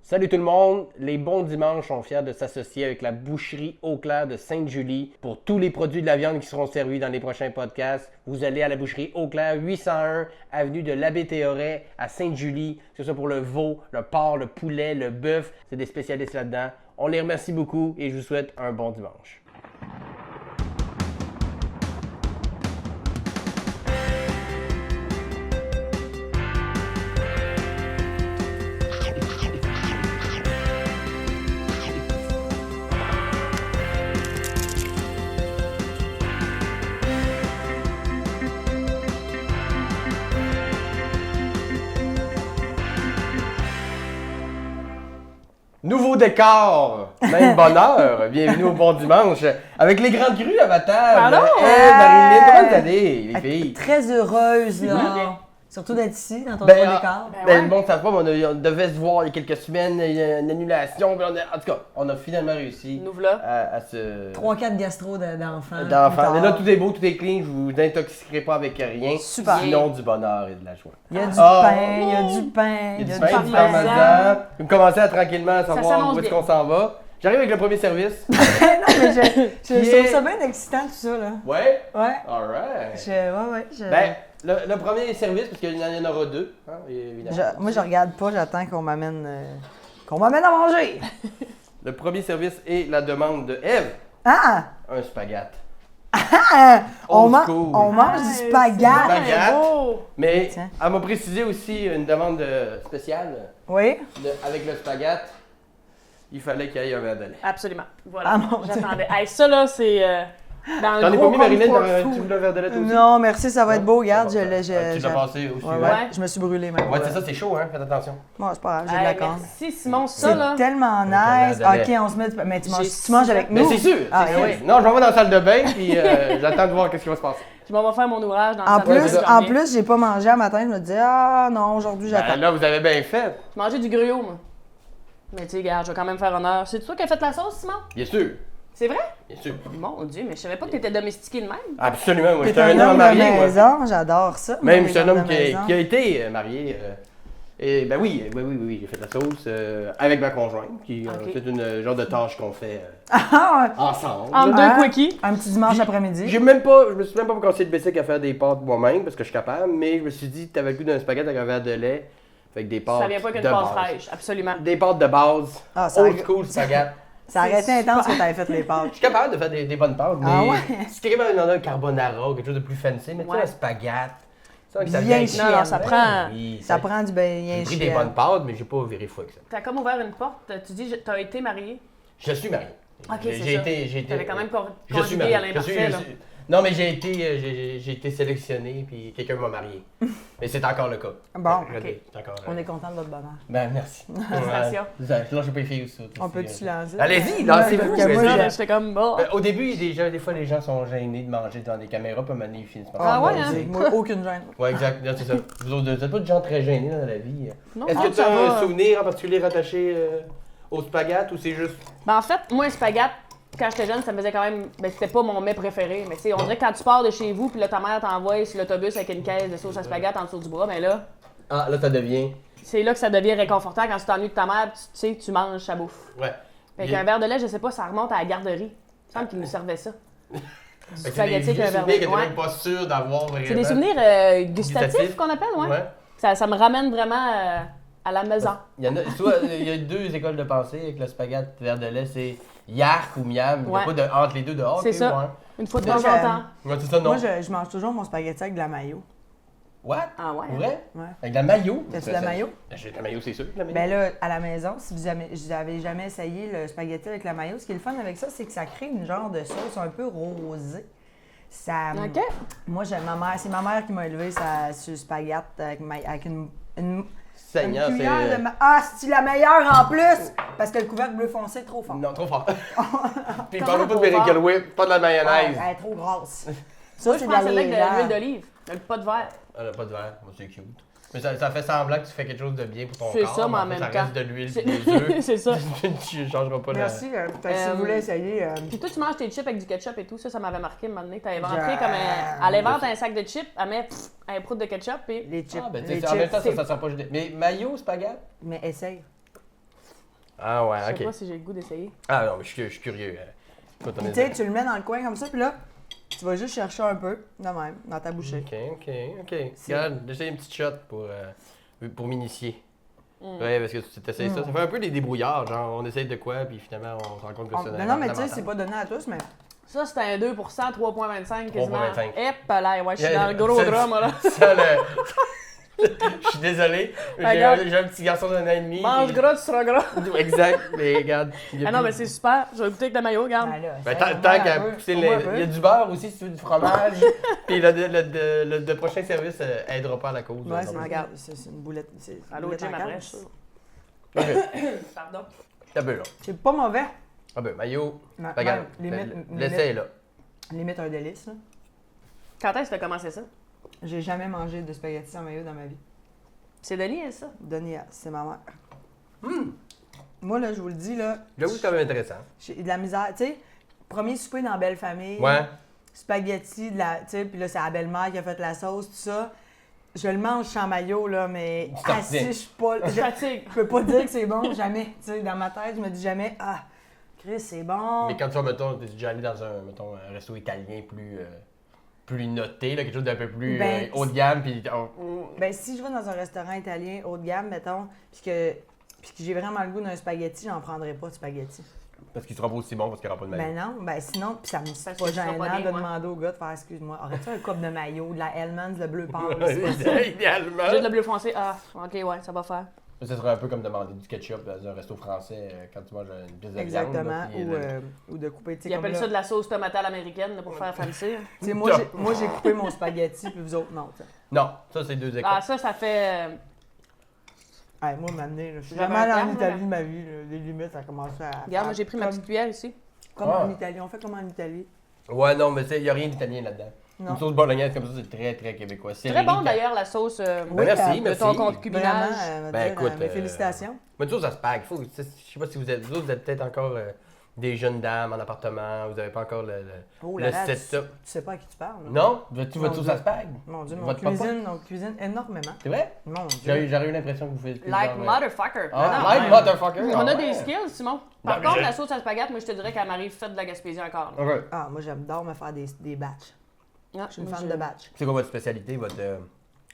Salut tout le monde, les bons dimanches sont fiers de s'associer avec la boucherie Eau-Claire de Sainte-Julie pour tous les produits de la viande qui seront servis dans les prochains podcasts. Vous allez à la boucherie Eau-Claire, 801 avenue de l'Abbé Théoret à Sainte-Julie, que ce soit pour le veau, le porc, le poulet, le bœuf, c'est des spécialistes là-dedans. On les remercie beaucoup et je vous souhaite un bon dimanche. Nouveau décor, même bonheur. Bienvenue au Bon Dimanche avec les grandes crues à ma table. Pardon? Marilyn, comment vous allez, les filles? Très heureuse, là. Oui. Surtout d'être ici, dans ton nouveau décor. Bon, ça se voit, mais on devait se voir il y a quelques semaines, il y a une annulation. En tout cas, on a finalement réussi Nous voilà. à se... 3-4 gastro d'enfants. Mais là, tout est beau, tout est clean, je vous intoxiquerai pas avec rien. Super. Sinon, du bonheur et de la joie. Il y a du pain, il y a du pain, Il y a du pain, du parmesan. Vous commencez à tranquillement à savoir où est-ce qu'on s'en va. J'arrive avec le premier service. Non, mais je trouve ça bien excitant, tout ça, là. Ouais? Ouais. Alright. Ben, le premier service, parce qu'il y en aura deux, hein, évidemment. moi, je regarde pas, j'attends qu'on m'amène à manger. Le premier service est la demande de Eve. Ah! Un spaghette. On Old school. mange du spaghetti. Spaghette. Mais Tiens. elle m'a précisé aussi une demande spéciale. Oui? Avec le spaghette, il fallait qu'il y ait un verre de lait. Absolument. Voilà. Ah, mon Dieu. J'attendais. Hey, ça, là, c'est dans T'en le es gros pas mis, Marilyn? comfort Tu food. veux un verre de lait toi aussi? Non, merci, ça va être beau. Regarde, Tu l'as passé aussi. Ouais, Ouais. je me suis brûlée, même. Ouais, c'est ça, c'est chaud, hein? Faites attention. Bon, c'est pas grave, j'ai de Hey, la corne. merci, Simon. Ça, là. C'est tellement Avec un nice. verre de Ok, lait. on se met. Mais tu J'ai manges avec Mais nous. c'est sûr! Ah, c'est sûr. oui. Non, je m'en vais dans la salle de bain, puis j'attends de voir qu'est-ce qui va se passer. Je m'en vais faire mon ouvrage dans En la salle de plus, bain, en je plus, j'ai pas mangé à matin. Je me dis, ah non, aujourd'hui j'attends. Ben, là, vous avez bien fait. J'ai mangé du gruau, moi. Mais tu sais, regarde, je vais quand même faire honneur. C'est toi qui as fait la sauce, Simon? Bien sûr. C'est vrai? Bien sûr. Mon Dieu, mais je savais pas que t'étais domestiqué de même. Absolument, moi, T'es j'étais un un homme homme marié, de moi. maison, j'adore ça. Même, moi, je suis un les homme hommes de maison. qui a été marié. Et ben oui, j'ai fait la sauce avec ma conjointe. Ok. C'est une genre de tâche qu'on fait Ah, ensemble. En là. deux quickies. un petit dimanche après-midi. Je me suis même pas cassé de basic à faire des pâtes moi-même parce que je suis capable, mais je me suis dit, t'avais le goût d'un spaghetti avec un verre de lait, avec des pâtes Ça vient pas qu'une de pâte base. fraîche, absolument. Des pâtes de base, Ah, ça old a- school spaghetti. Ça aurait été intense que t'avais fait les pâtes. Je suis capable de faire des bonnes pâtes, mais Ah ouais? si tu es dans un carbonara ou quelque chose de plus fancy, mais tu sais, Ouais. un spaghetti, ça, Bien vient chienne. Non, non, ça prend. Oui, Ça prend du bien J'ai pris des chien. bonnes pâtes, mais j'ai pas viré fou avec ça. T'as comme ouvert une porte. Tu dis, t'as été marié. Je suis marié. Ok, c'est J'ai ça. été. T'avais quand même Je suis conjugué marié. à l'imparfait, là. Non, mais j'ai été sélectionné, puis quelqu'un m'a marié. Mais c'est encore le cas. Bon, Regardez, c'est encore, On est content de votre bonheur. Ben, merci. Félicitations. Là, j'ai pas les filles aussi. On peut-tu se lancer? Allez-y, lancez-vous. Ouais, parce que moi, vas-y. Là, j'étais comme, bon. Au début, des fois, les gens sont gênés de manger devant des caméras, puis à un moment donné, ils finissent par Ah mon ouais, hein? Dieu, moi, aucune gêne. Ouais, exact. Là, c'est ça. Vous autres, vous êtes pas de gens très gênés dans la vie. Non, Est-ce non, que tu ça as un va. souvenir en particulier rattaché au spaghetti ou c'est juste. Ben, en fait, moi, un spaghetti, quand j'étais jeune, ça me faisait quand même. Ben, c'était pas mon mets préféré. Mais tu sais, on dirait que quand tu pars de chez vous, puis là, ta mère t'envoie sur l'autobus avec une caisse de sauce à spaghetti en dessous du bras, ben là, Ah, là, ça devient. c'est là que ça devient réconfortant quand tu t'ennuies de ta mère, puis tu sais, tu manges sa bouffe. Ouais. Fait qu'un verre de lait, je sais pas, ça remonte à la garderie. Il me semble qu'ils nous servaient ça. Du Fait que c'est des spaghetti avec vieux un verre de souvenirs lait. que t'es Ouais. même pas sûr d'avoir vraiment. C'est des souvenirs gustatifs Gustatifs. qu'on appelle, ouais. Ouais. Ça me ramène vraiment à la maison. Il y en a, soit, il y a deux écoles de pensée avec le spaghetti verre de lait, c'est yark ou miam. Il n'y a Ouais. pas de entre les deux dehors. C'est ça. Ouais. Une fois de Moi, temps en temps. Ouais, c'est ça, non. Moi, je mange toujours mon spaghetti avec de la mayo. What? Ah ouais? Pour vrai? Ouais. Avec de la mayo? T'as-tu de la mayo? J'ai de la mayo, c'est sûr. de la mayo. Ben là, à la maison, si vous avez jamais essayé le spaghetti avec la mayo, ce qui est le fun avec ça, c'est que ça crée une genre de sauce un peu rosée. Ça, OK. Moi, c'est ma mère qui m'a élevé sur le spaghetti avec une Seigneur, cuillère de Ah, c'est la meilleure en plus! Parce que le couvercle bleu foncé est trop fort. Non, trop fort. Puis Comment parle pas de trop Miracle fort? Whip, pas de la Ah, mayonnaise. elle est trop grosse. Moi, Ça, je c'est prends de celle-là avec de l'huile légère. d'olive. Le pas de verre. Elle a pas de verre, moi c'est cute. Mais ça fait semblant que tu fais quelque chose de bien pour ton C'est corps. ça, mais en fait, même ça temps. reste de l'huile C'est- et des œufs. C'est ça. Tu changeras pas Merci. Fait que si vous voulez essayer... Puis toi, tu manges tes chips avec du ketchup et tout, ça m'avait marqué un moment donné. T'avais inventé J'aime. comme un. Elle invente un sac de chips, elle met un prout de ketchup et. les chips. Ah, ben, tu les sais, en même chips, temps, ça sent pas. Mais mayo, spaghetti? Mais essaye. Ah ouais, Je sais ok. pas si j'ai le goût d'essayer. Ah non, mais je suis curieux. Toi, t'en Puis as tu sais, dit. tu le mets dans le coin comme ça, puis là, tu vas juste chercher un peu, de même, dans ta bouchée. Ok. Regarde, j'essaie une petite shot pour m'initier. Mm. Ouais, parce que tu t'essayes ça. Ça fait un peu des débrouillards, genre on essaye de quoi, puis finalement on se rend compte que c'est Non, mais tu sais, c'est pas donné à tous, mais Ça, c'était un 2 3,25 quasiment. 3,25. Hep là, ouais, je suis dans le gros drame, là. Ça, je suis désolé. Regarde. J'ai un petit garçon d'un an et demi. Mange puis- gras, tu seras gras. Exact, mais regarde. il y a Ah non, plus- mais c'est super. Je vais goûter avec le maillot, regarde. ben là, Ben, ça, tant au moins qu'à un peu, pousser au moins un il y a peu. du beurre aussi si tu veux du fromage. Puis le prochain service aidera pas à la cause. Ouais, donc. c'est regarde, c'est une boulette. C'est une Allô, boulette Jim, en après, canne. je suis sûre. Ok, Pardon. t'as peu là. C'est pas mauvais. Ah ben, maillot. Ma- Ben, regarde, limite- l'essai est là. Limite un délice, là. Quand est-ce que t'as commencé ça? J'ai jamais mangé de spaghettis sans maillot dans ma vie. C'est Denis, elle, ça? Denis, c'est ma mère. Moi, là, je vous le dis, là, J'avoue que c'est quand même intéressant. j'ai de la misère. Tu sais, premier souper dans Belle Famille. Ouais. Spaghetti, tu sais, puis là, c'est la belle-mère qui a fait la sauce, tout ça. Je le mange sans maillot, là, mais Tu t'en assis, souviens. je suis pas... Je fatigue. Je peux pas dire que c'est bon, jamais. Tu sais, dans ma tête, je me dis jamais, ah, Chris, c'est bon. Mais quand tu vas, mettons, t'es déjà allé dans un resto italien plus noté, là, quelque chose d'un peu plus Ben, haut de gamme, puis Ben, si je vais dans un restaurant italien haut de gamme, mettons, puis que j'ai vraiment le goût d'un spaghetti, j'en prendrais pas de spaghetti. parce qu'il sera pas aussi bon parce qu'il n'y aura pas de maillot. Ben non, ben sinon, puis ça me Parce c'est que pas tu feras gênant pas bien, de moi. demander au gars de faire, excuse-moi, aurais-tu un coupe de maillot, de la Hellmann's, le bleu pâle, Ouais, c'est pas ça. idéalement. Juste le bleu foncé. Ah, ok, ouais, ça va faire. Ça serait un peu comme demander du ketchup dans un resto français quand tu manges une pièce de Exactement, viande. là, puis, ou de couper, tu sais, Ils comme appellent là. ça de la sauce tomatale américaine là, pour faire fancy. Tu sais, moi, j'ai coupé mon spaghetti, puis vous autres, non, tu sais. Non, ça c'est deux écoles. Ah, ça fait. Hey, moi, m'amener, là, je suis J'avais jamais allée un en terme, Italie là. de ma vie, là. Les limites, ça a commencé à... Regarde, moi j'ai pris ma petite cuillère ici. Comme Ah. en Italie, on fait comme en Italie. Ouais, non, mais il n'y a rien d'italien là-dedans. Non. Une sauce bolognaise comme ça, c'est très, très québécois. Très bon d'ailleurs la sauce Ben, merci, de merci. ton Vraiment, concubinage. dire, écoute, mes félicitations. Mais une sauce à spag, faut, je sais pas si vous êtes peut-être encore des jeunes dames en appartement, vous n'avez pas encore le Oh là là, tu setup. sais pas à qui tu parles. là. Non? Veux-tu votre Mon sauce Dieu. à spag? Mon Dieu, Votre papa? on cuisine énormément. C'est vrai? Mon Dieu. J'aurais eu l'impression que vous faites. Like genre, motherfucker. Ah, Non, like ouais. motherfucker. On Ah, a ouais. des skills, Simon. Par mais contre, j'ai- la sauce à spaghette, moi je te dirais qu'elle m'arrive faite de la Gaspésie encore. là. Ok. Ah, moi, j'adore me faire des batchs. Ah, Je suis une moi, fan je- de batch. C'est quoi votre spécialité, votre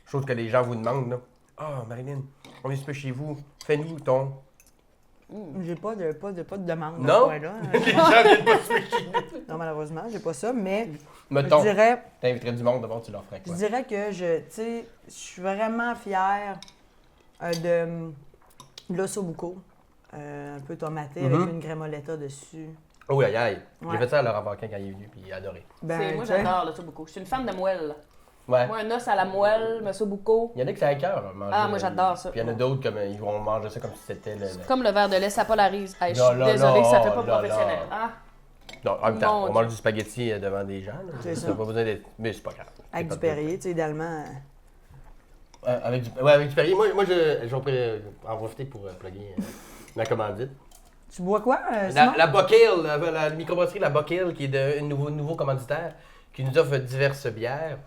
chose que les gens vous demandent, là? Ah, Marilyn, on est super chez vous. Fais-nous ton. J'ai pas de demande Non? dans ce point-là. Les gens viennent pas super chez nous. Non, malheureusement, j'ai pas ça, mais Mettons, je dirais, t'inviterais du monde, d'abord, tu leur ferais je quoi? dirais que tu sais, je suis vraiment fière de l'ossobuco, un peu tomaté Mhm. avec une grémoletta dessus. Oh, aïe, aïe. J'ai Ouais. fait ça à Laurent Paquin quand il est venu, puis il a adoré. Ben, Moi tu sais, j'adore ça beaucoup. Je suis une fan de moelle. Ouais. Moi, un os à la moelle, me bucco. Il y en a qui c'est à cœur, manger. Ah, moi, j'adore ça. Puis il y en a d'autres, comme ils vont manger ça comme si c'était Comme le verre de lait, ça polarise. Hey, je Là, suis là, désolée, là, ça fait pas là, professionnel. là. Ah, Non, en même temps, Mon on Dieu. mange du spaghetti devant des gens. Là. C'est Ça ça. n'a pas besoin d'être. Mais c'est pas grave. avec C'est du pas de- Perrier, tu sais, idéalement. Ouais, avec du Perrier. Moi je vais en profiter pour plugger ma commandite. Tu bois quoi, Simon? La Buckale, la microbrasserie La Buckale, qui est un nouveau commanditaire, qui nous offre diverses bières.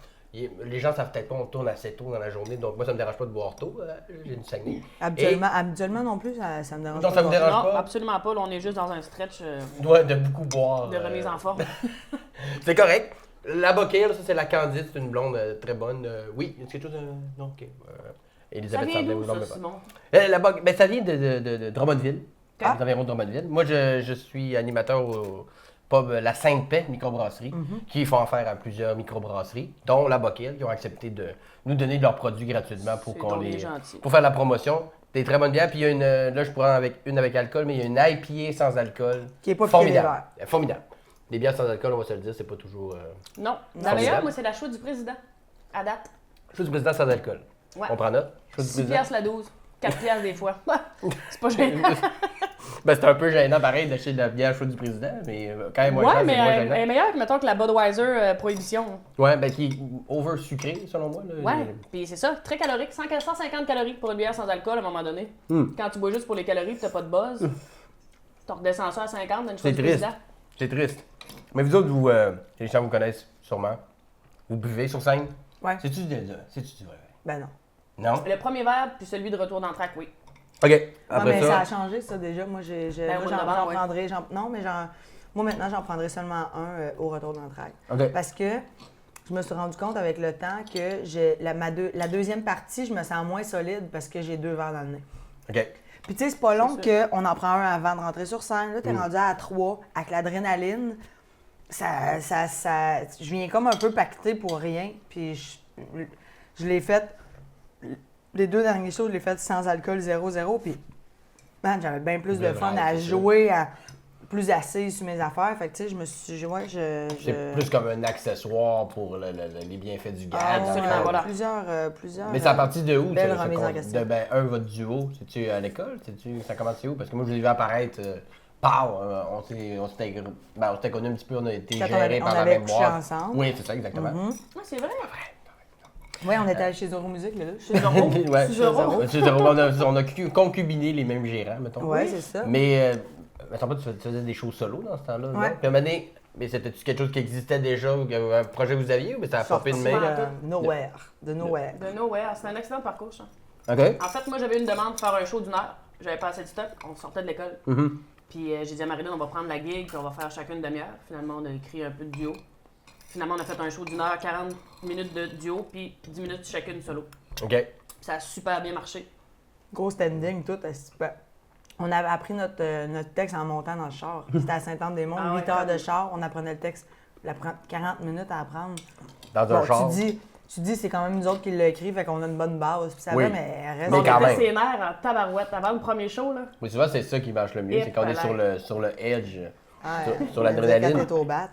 Les gens savent peut-être pas, on tourne assez tôt dans la journée, donc moi ça me dérange pas de boire tôt. J'ai du Saguenay. Habituellement non plus, ça me dérange Non, pas. ça me de dérange boire. non, pas. absolument pas. Là, on est juste dans un stretch De beaucoup boire. de remise en forme. C'est correct. La Buckale, ça c'est la Candide, c'est une blonde très bonne. Oui, y a quelque chose de. Non, ok. Ça Elisabeth vient Sablé, d'où, vous en ça, mettez pas. Simon? Ben, ça vient de Drummondville, Ok. des environs de Drummondville. Moi, je suis animateur au pub La Sainte-Paix microbrasserie, qui font affaire à plusieurs microbrasseries, dont la Buckale, qui ont accepté de nous donner de leurs produits gratuitement pour C'est qu'on donc bien les. gentil. Pour faire la promotion. Des très bonnes bières. Puis il y a une. Là, je pourrais en avec une avec alcool, mais il y a une IPA sans alcool. Qui est pas piqué formidable. Formidable. Les bières sans alcool, on va se le dire, c'est pas toujours. Non. La Formidable. meilleure, moi, c'est la chouette du président. À date. Chose du président sans alcool. Ouais. On prend note. Chose du 6 président. piastres la 12. 4 piastres des fois. C'est pas gênant. Ben, c'est un peu gênant, pareil, d'acheter de la bière chaude du président, mais quand même, moins Ouais, cher, mais c'est moins elle gênant. est meilleure que, mettons, que la Budweiser Prohibition. Ouais, ben, qui est over sucré, selon moi. Là. Ouais, puis c'est ça, très calorique. 150 calories pour une bière sans alcool à un moment donné. Quand tu bois juste pour les calories et t'as pas de buzz, tu redescends ça à 50 dans une C'est chose triste. C'est triste. Mais vous autres, vous, les gens vous connaissent sûrement. Vous buvez sur scène. Ouais. C'est-tu vrai? Ben non. Non? Le premier verre, puis celui de retour d'entraque, oui. OK. Après mais ça. ça a changé, ça, déjà. Moi, Ben, moi, au j'en novembre, ouais. prendrais... Non, mais moi, maintenant, j'en prendrais seulement un au retour de l'entraque. OK. Parce que je me suis rendu compte avec le temps que la deuxième partie, je me sens moins solide parce que j'ai 2 verres dans le nez. OK. Puis tu sais, c'est pas long C'est qu'on en prend un avant de rentrer sur scène. Là, t'es rendu à 3 avec l'adrénaline. Je viens comme un peu pacté pour rien. Puis je l'ai fait... Les 2 derniers shows, je l'ai fait sans alcool, 0-0. Puis, man, j'avais bien plus de fun à jouer, plus assise sur mes affaires. Fait que, tu sais, je me suis dit, ouais, C'est plus comme un accessoire pour les bienfaits du gag. absolument, voilà. Plusieurs. Mais c'est à partir de où? Belle remise en question. Votre duo, c'est-tu à l'école? Ça commence où? Parce que moi, je l'ai vu apparaître... on s'était connus un petit peu, on a été Quand gérés par la avait même couché boîte. ensemble. Oui, c'est ça, exactement. Ah, c'est vrai. Oui, on était allé chez Zoro Musique, là. Chez Zoro. Ouais, Chez Zoro. Chez Zoro, on a concubiné les mêmes gérants, mettons. Oui, c'est ça. Mais, attends pas, tu faisais des shows solo dans ce temps-là, non? Ouais. Puis à un moment donné, mais c'était-tu quelque chose qui existait déjà, ou un projet que vous aviez, ou ça a popé de Sorti main? de Nowhere. De Nowhere. De Nowhere. C'est un excellent parcours, ça. OK. En fait, moi, j'avais une demande de faire un show d'1 heure. J'avais pas assez de stock. On sortait de l'école. Puis j'ai dit à Marie-Lynn, on va prendre la gig, puis on va faire chacune une demi-heure. Finalement, on a écrit un peu de duo. Finalement, on a fait un show d'1 heure, 40 minutes de duo, puis 10 minutes chacune solo. OK. Puis ça a super bien marché. Gros standing, tout. On avait appris notre texte en montant dans le char. C'était à Saint-Anne-des-Monts, Ah ouais, 8 heures de comme- char. On apprenait le texte. 40 minutes à apprendre. Dans un char. Tu dis, c'est quand même nous autres qui l'a écrit, fait qu'on a une bonne base. Puis ça Oui. va, mais elle reste. Mais On quand était même. ses nerfs en tabarouette avant le premier show, là. Oui, souvent, c'est ça qui marche le mieux, Et c'est quand on est palais. sur le edge. Ouais, sur l'adrénaline. Quand t'es au bat.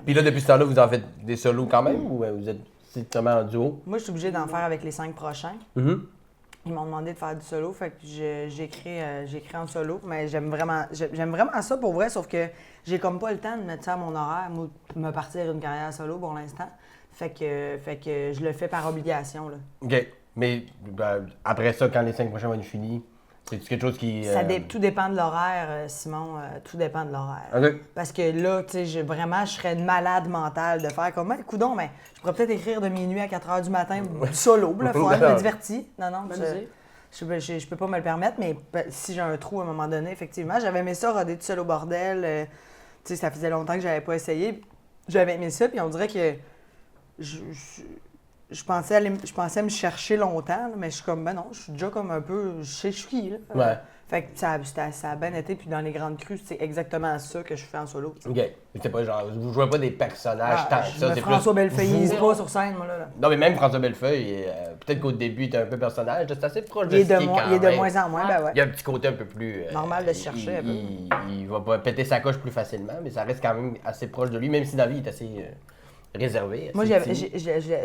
Puis là, depuis ce temps-là, vous en faites des solos quand même, ou vous êtes strictement en duo? Moi, je suis obligée d'en faire avec les 5 prochains. Mhm. Ils m'ont demandé de faire du solo, fait que j'écris en solo, mais j'aime vraiment ça pour vrai, sauf que j'ai comme pas le temps de mettre ça à mon horaire, moi, me partir une carrière solo pour l'instant. Fait que je le fais par obligation, là. OK. Mais après ça, quand les 5 prochains vont être finis, c'est quelque chose qui... Tout dépend de l'horaire, Simon, tout dépend de l'horaire. OK. Parce que là, tu sais, je serais une malade mentale de faire comme, coudonc, mais je pourrais peut-être écrire de minuit à 4 h du matin du solo, là, faut je me divertis. Non, Bonne idée. je peux pas me le permettre, mais si j'ai un trou à un moment donné, effectivement, j'avais aimé ça, roder tout seul au bordel. Tu sais, ça faisait longtemps que j'avais pas essayé. J'avais aimé ça, puis on dirait que je pensais me chercher longtemps, là, mais je suis comme, ben non, je suis déjà comme un peu, je sais je suis qui, là. Ouais. Fait que ça a bien été, puis dans les grandes crues, c'est exactement ça que je fais en solo. OK. C'est pas genre, vous jouez pas des personnages tant que ça, c'est François plus... Bellefeuille, il pas sur scène, moi, là. Non, mais même François Bellefeuille, peut-être qu'au début, il était un peu personnage, c'est assez proche Il est ce qui de quand même. moins en moins, ben ouais. Il y a un petit côté un peu plus... Normal de se chercher un peu. Il va pas péter sa coche plus facilement, mais ça reste quand même assez proche de lui, même si dans la vie, il est assez réservé. Moi, assez timide.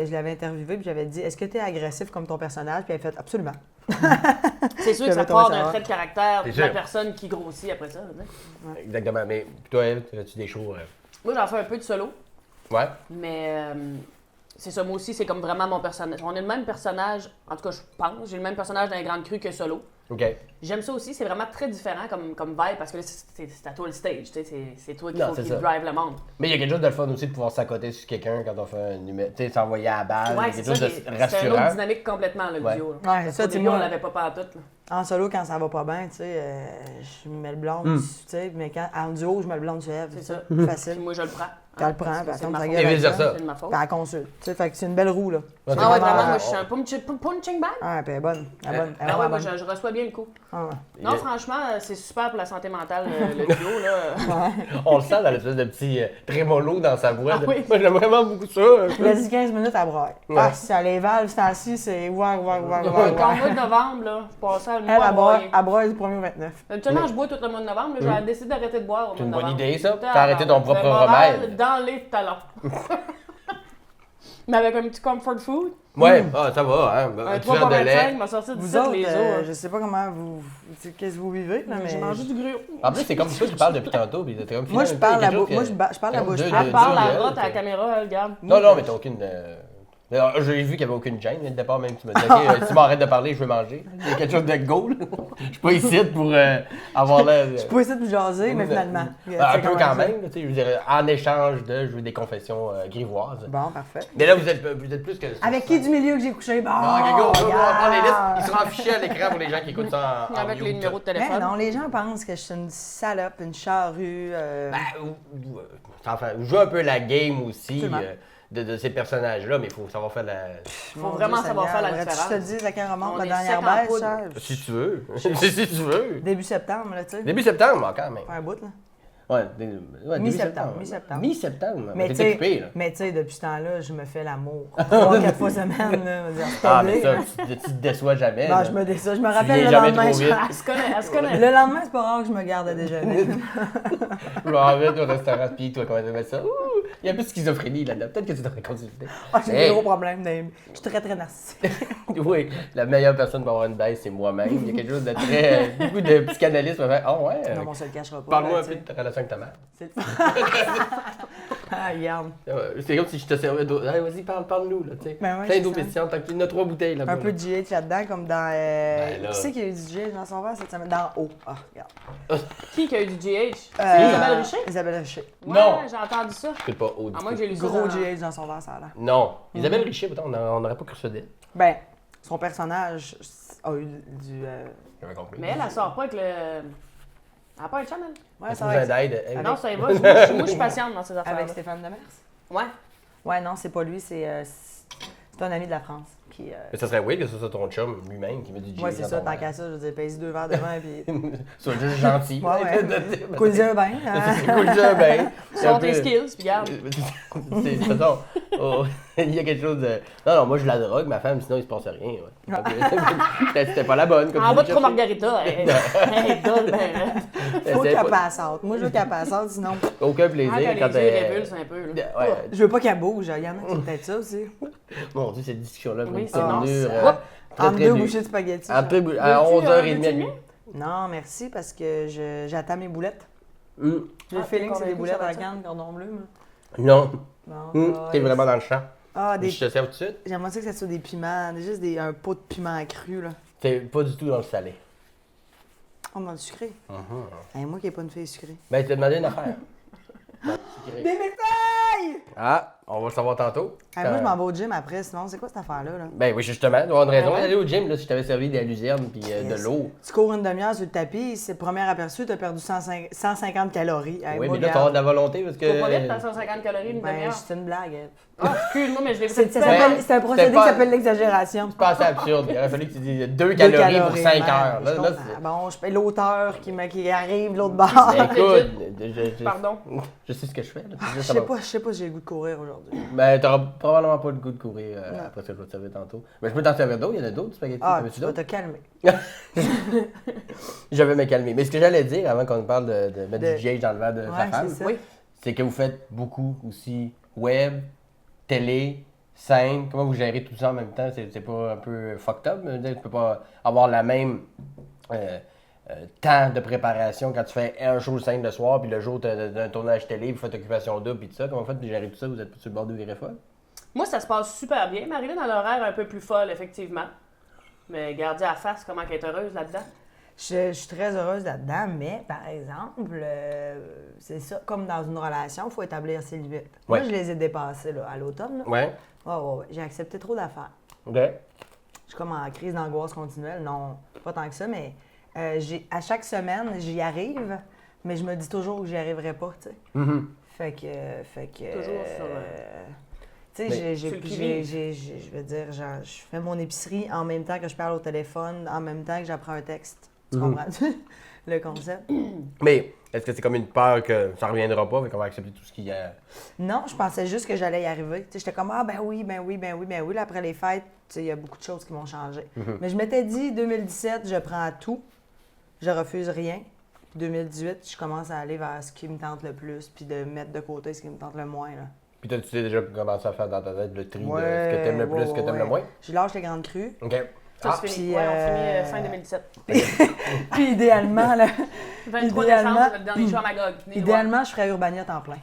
je l'avais interviewé, puis j'avais dit, est-ce que tu es agressif comme ton personnage? Puis elle a fait, absolument. C'est sûr que ça J'avais part trouvé ça d'un hot. trait de caractère C'est de la sûr. personne qui grossit après ça. Tu sais. Exactement. Mais toi, Eve, as-tu des shows... Moi, j'en fais un peu de solo, Ouais? mais c'est ça, moi aussi, c'est comme vraiment mon personnage. On est le même personnage, en tout cas, je pense, j'ai le même personnage dans les grandes crues que solo. OK. J'aime ça aussi, c'est vraiment très différent comme vibe parce que là, c'est à toi le stage, tu sais, c'est toi qui Non, faut c'est qui ça. drive le monde. Mais il y a quelque chose de le fun aussi de pouvoir s'accoter sur quelqu'un quand on fait un numéro. Tu sais, s'envoyer à la balle. Ouais, il y a c'est quelque ça, chose de c'est une autre rassurant. dynamique complètement, le Ouais. duo. là. Ouais, Parce ça, qu'au tu sais, début, on moi- l'avait pas pantoute. Là. En solo, quand ça va pas bien, tu sais, je me mets le blonde, tu sais, mais en duo, je mets le blonde sur elle. C'est ça. Plus Puis facile. moi, je le prends. T'as le prends, Parce que puis c'est attends, ma ta faute. gueule Et avec vice-versa. ça. C'est de ma faute. Puis elle consulte. Tu sais, fait que c'est une belle roue, là. Ouais, Ah ouais, vraiment- vraiment, moi, je suis un punching bag. Ah, puis elle est bonne. Elle est bonne. Elle est Ah ouais, vraiment moi, bonne. je reçois bien le coup. Ah ouais. Non, franchement, c'est super pour la santé mentale, le duo, là. On le sent dans l'espèce de petit trémolo dans sa voix. Ah oui. Moi, j'aime vraiment beaucoup ça. Vas-y, 15 minutes à braille. Ouais. Ah, si elle les valves, c'est assis, c'est ouah. Quand le mois de novembre, là, je passais le Elle, mois à broyer. elle braille du 1er au 29. Habituellement, je bois tout le mois de novembre, mais j'ai décidé d'arrêter de boire au mois de C'est une bonne novembre. idée, ça. Putain, T'as arrêté ton le propre moral remède. Dans les talons. Mais avec un petit comfort food, Ouais, ça va, hein. un Un 3 petit verre de lait. 25 m'a sorti Vous 17 autres, les os. je sais pas comment qu'est-ce que vous vivez, là, mais... J'ai mangé du gruau. En plus, c'est comme toi qui parles depuis tantôt. Puis t'es comme Moi, je finalement, parle il y a quelque chose je parle la Comme bouche. deux- Elle deux- parle deux à gueules, rotte à la c'est- caméra, elle regarde. Non, mais t'as aucune. Alors, j'ai vu qu'il n'y avait aucune gêne. Dès le départ, même, tu me disais, OK, si tu m'arrêtes de parler, je veux manger. Il y a quelque chose de go, là. Je suis pas ici pour avoir l'air. Je suis pas ici pour jaser, mais finalement. Un peu quand même, tu sais, je veux dire, en échange de, je veux des confessions grivoises. Bon, parfait. Mais là, vous êtes plus que. Avec qui du milieu que j'ai couché? Bon, Ah, OK, go, on va prendre les listes. regarde. Ils seront affichés à l'écran pour les gens qui écoutent ça en Avec les mute. numéros de Mais téléphone. non, les gens pensent que je suis une salope, une charrue. Enfin, jouer un peu la game aussi Absolument. de ces personnages-là, mais il faut savoir faire la. Faut vraiment savoir faire la différence. Je te dis, à quand remonte On la est dernière sec en baisse, poudre. ça? Si tu veux. Si tu veux. Début septembre, là, tu sais. Début septembre, quand même. Faire un bout, là. Ouais, début Mi-septembre, mi-septembre. Mi-septembre. Mais T'es tu sais, occupé, là. mais tu sais, depuis ce temps-là, je me fais l'amour. 3-4 fois semaine, là. Ah, mais ça, tu te déçois jamais. Non, là. je me déçois. Je me Tu rappelle viens le jamais lendemain. trop vite. Elle se connaît. Le lendemain, c'est pas rare que je me garde à déjeuner. Je me rappelle au restaurant, puis toi, comment tu fais ça? Ouh, il y a un peu de schizophrénie là-dedans. Peut-être que tu devrais consulter. Ah, j'ai Hey. des gros problèmes. Je suis très, très narcissique. Oui, la meilleure personne pour avoir une baisse, c'est moi-même. Il y a quelque chose de très. Beaucoup de psychanalystes me fait. Ah ouais. Non, mais on se le cachera pas. Parle-moi là, un tu peu sais. de ta relation avec ta mère. C'est le Ah, regarde. C'est comme si je te servais d'eau. Allez, vas-y, parle-nous, là, tu sais. Ben ouais, Plein c'est d'eau ça. pétillante, tant qu'il y en a 3 bouteilles là-bas. Un peu de GH là-dedans, comme dans. Ben là. Qui c'est qui a eu du GH dans son verre cette semaine? Dans haut. Ah, regarde. Qui a eu du GH? Isabelle Richer? Isabelle Richer. Ouais, Non. j'ai entendu ça. Je pas haut du À moins tout. que j'ai lu ça. Gros dans- GH dans son verre, ça a l'air. Non. Isabelle Richer, pourtant, on n'aurait pas cru ça d'elle. Ben, son personnage a eu du. J'avais compris. Mais elle sort pas avec le. Elle a pas un channel. Ouais, Elle ça a va. besoin d'aide. Elle- Non, ça y va. Moi, je suis patiente dans ces affaires. Avec Stéphane Demers? Ouais. Ouais, non, c'est pas lui, c'est un ami de la France qui. Mais ça serait weird que ce soit ton chum lui-même qui met du Ouais, GH c'est dans ça, ton tant verre. qu'à ça, je veux dire, pèse 2 verres de vin, puis. Sois juste gentil. Ouais, ouais. Coule un bain. C'est cool ça, ben. Sont tes skills, puis garde. De toute façon, il y a quelque chose de. Non, moi je la drogue, ma femme, sinon il se passe rien. Ouais. C'était pas la bonne. Comme En tu bas dis, de trop chercher. margarita. Hey, donne, ben. Faut C'était qu'elle pas- passe out. Moi, je veux qu'elle passe out, sinon. Aucun Quand plaisir les quand yeux révulsent un peu. Là. Ouais. Je veux pas qu'elle bouge. Il y en a qui peut-être ça aussi. Mon Dieu, cette discussion-là, Oui, une c'est non, tournure, ça- très, Entre très deux nue. bouchées de spaghetti. Après, genre. à Veux-tu, 11h30 veux-tu à le nuit. mien? Non, merci, parce que j'attends mes boulettes. J'ai le Ah, feeling que c'est des t'es boulettes convaincu, à canne, cordon bleu. moi. Non, Bon, t'es vraiment dans le champ. Ah, des. Je te sers tout de suite. J'aimerais ça que ça soit des piments, juste un pot de piment cru, là. T'es pas du tout dans le salé. Oh, dans le sucré. Hey, moi qui n'ai pas une fille sucrée. Ben, t'as demandé une affaire. Des médailles! Ah, on va le savoir tantôt. Hey, moi, je m'en vais au gym après, sinon, c'est quoi cette affaire-là? Là? Ben oui, justement, tu dois avoir une raison Ah ouais? d'aller au gym là, si je t'avais servi de la luzerne puis de l'eau. Tu cours une demi-heure sur le tapis, c'est le premier aperçu, tu as perdu 150 calories. Hey, Oui, moi, mais là, tu as regarde, de la volonté parce que. Faut pas vite, t'as 150 calories une ben, demi-heure. c'est une blague. Ah, excuse-moi, mais je l'ai C'est fait. un procédé c'était pas- qui s'appelle l'exagération. C'est pas assez absurde. Il aurait fallu que tu dises 2 calories pour 5 ben, heures. je Là, comprends. c'est- Bon, je paye l'auteur qui arrive de l'autre bord. Ben, écoute, Pardon. je sais ce que je fais. Là. Je sais pas si j'ai le goût de courir aujourd'hui. Ben, t'auras probablement pas le goût de courir après ce que je vais te servir tantôt. Mais je peux t'en servir d'autres, il y en a d'autres spaghettis. Ah, T'en veux-tu tu vas d'autres? te calmer. Je vais me calmer. Mais ce que j'allais dire avant qu'on parle de mettre du GH dans le verre de ta Ouais, femme, c'est ça. Oui. c'est que vous faites beaucoup aussi web, télé, scène. Comment vous gérez tout ça en même temps? C'est pas un peu fucked up? Tu peux pas avoir la même temps de préparation quand tu fais un show de scène le soir, puis le jour d'un tournage télé, puis vous faites occupation double, puis tout ça. Comment vous faites de gérer tout ça? Vous êtes sur le bord de virer folle? Moi, ça se passe super bien. Marilyn a l'horaire un peu plus folle, effectivement. Mais gardez à la face comment elle est heureuse là-dedans. Je suis très heureuse là-dedans, mais par exemple, c'est ça, comme dans une relation, il faut établir ses limites. Ouais. Moi, je les ai dépassées là, à l'automne. là. Ouais. Ouais. J'ai accepté trop d'affaires. OK. Je suis comme en crise d'angoisse continuelle. Non, pas tant que ça, mais à chaque semaine, j'y arrive, mais je me dis toujours que j'y arriverai pas, tu sais. Mhm. Fait que. Toujours sur, Tu Mais sais, sur le qui-vive. je veux dire, genre, je fais mon épicerie en même temps que je parle au téléphone, en même temps que j'apprends un texte. Tu comprends le concept? Mais est-ce que c'est comme une peur que ça reviendra pas, mais qu'on va accepter tout ce qu'il y a? Non, je pensais juste que j'allais y arriver. Tu sais, j'étais comme, ah ben oui. Là, après les fêtes, tu sais, il y a beaucoup de choses qui vont changer. Mais je m'étais dit, 2017, je prends tout, je refuse rien. Puis 2018, je commence à aller vers ce qui me tente le plus, puis de mettre de côté ce qui me tente le moins, là. Puis tu sais déjà commencé à faire dans ta tête le tri de ce que t'aimes le plus, ce que t'aimes le moins? Je lâche les grandes crues. OK. Ça, c'est fini. puis, Ouais, on finit fin 2017. Puis idéalement, là, 23 Idéalement- décembre, c'est le dernier show à Magog. Venez nous voir. idéalement, je ferais Urbania temps plein.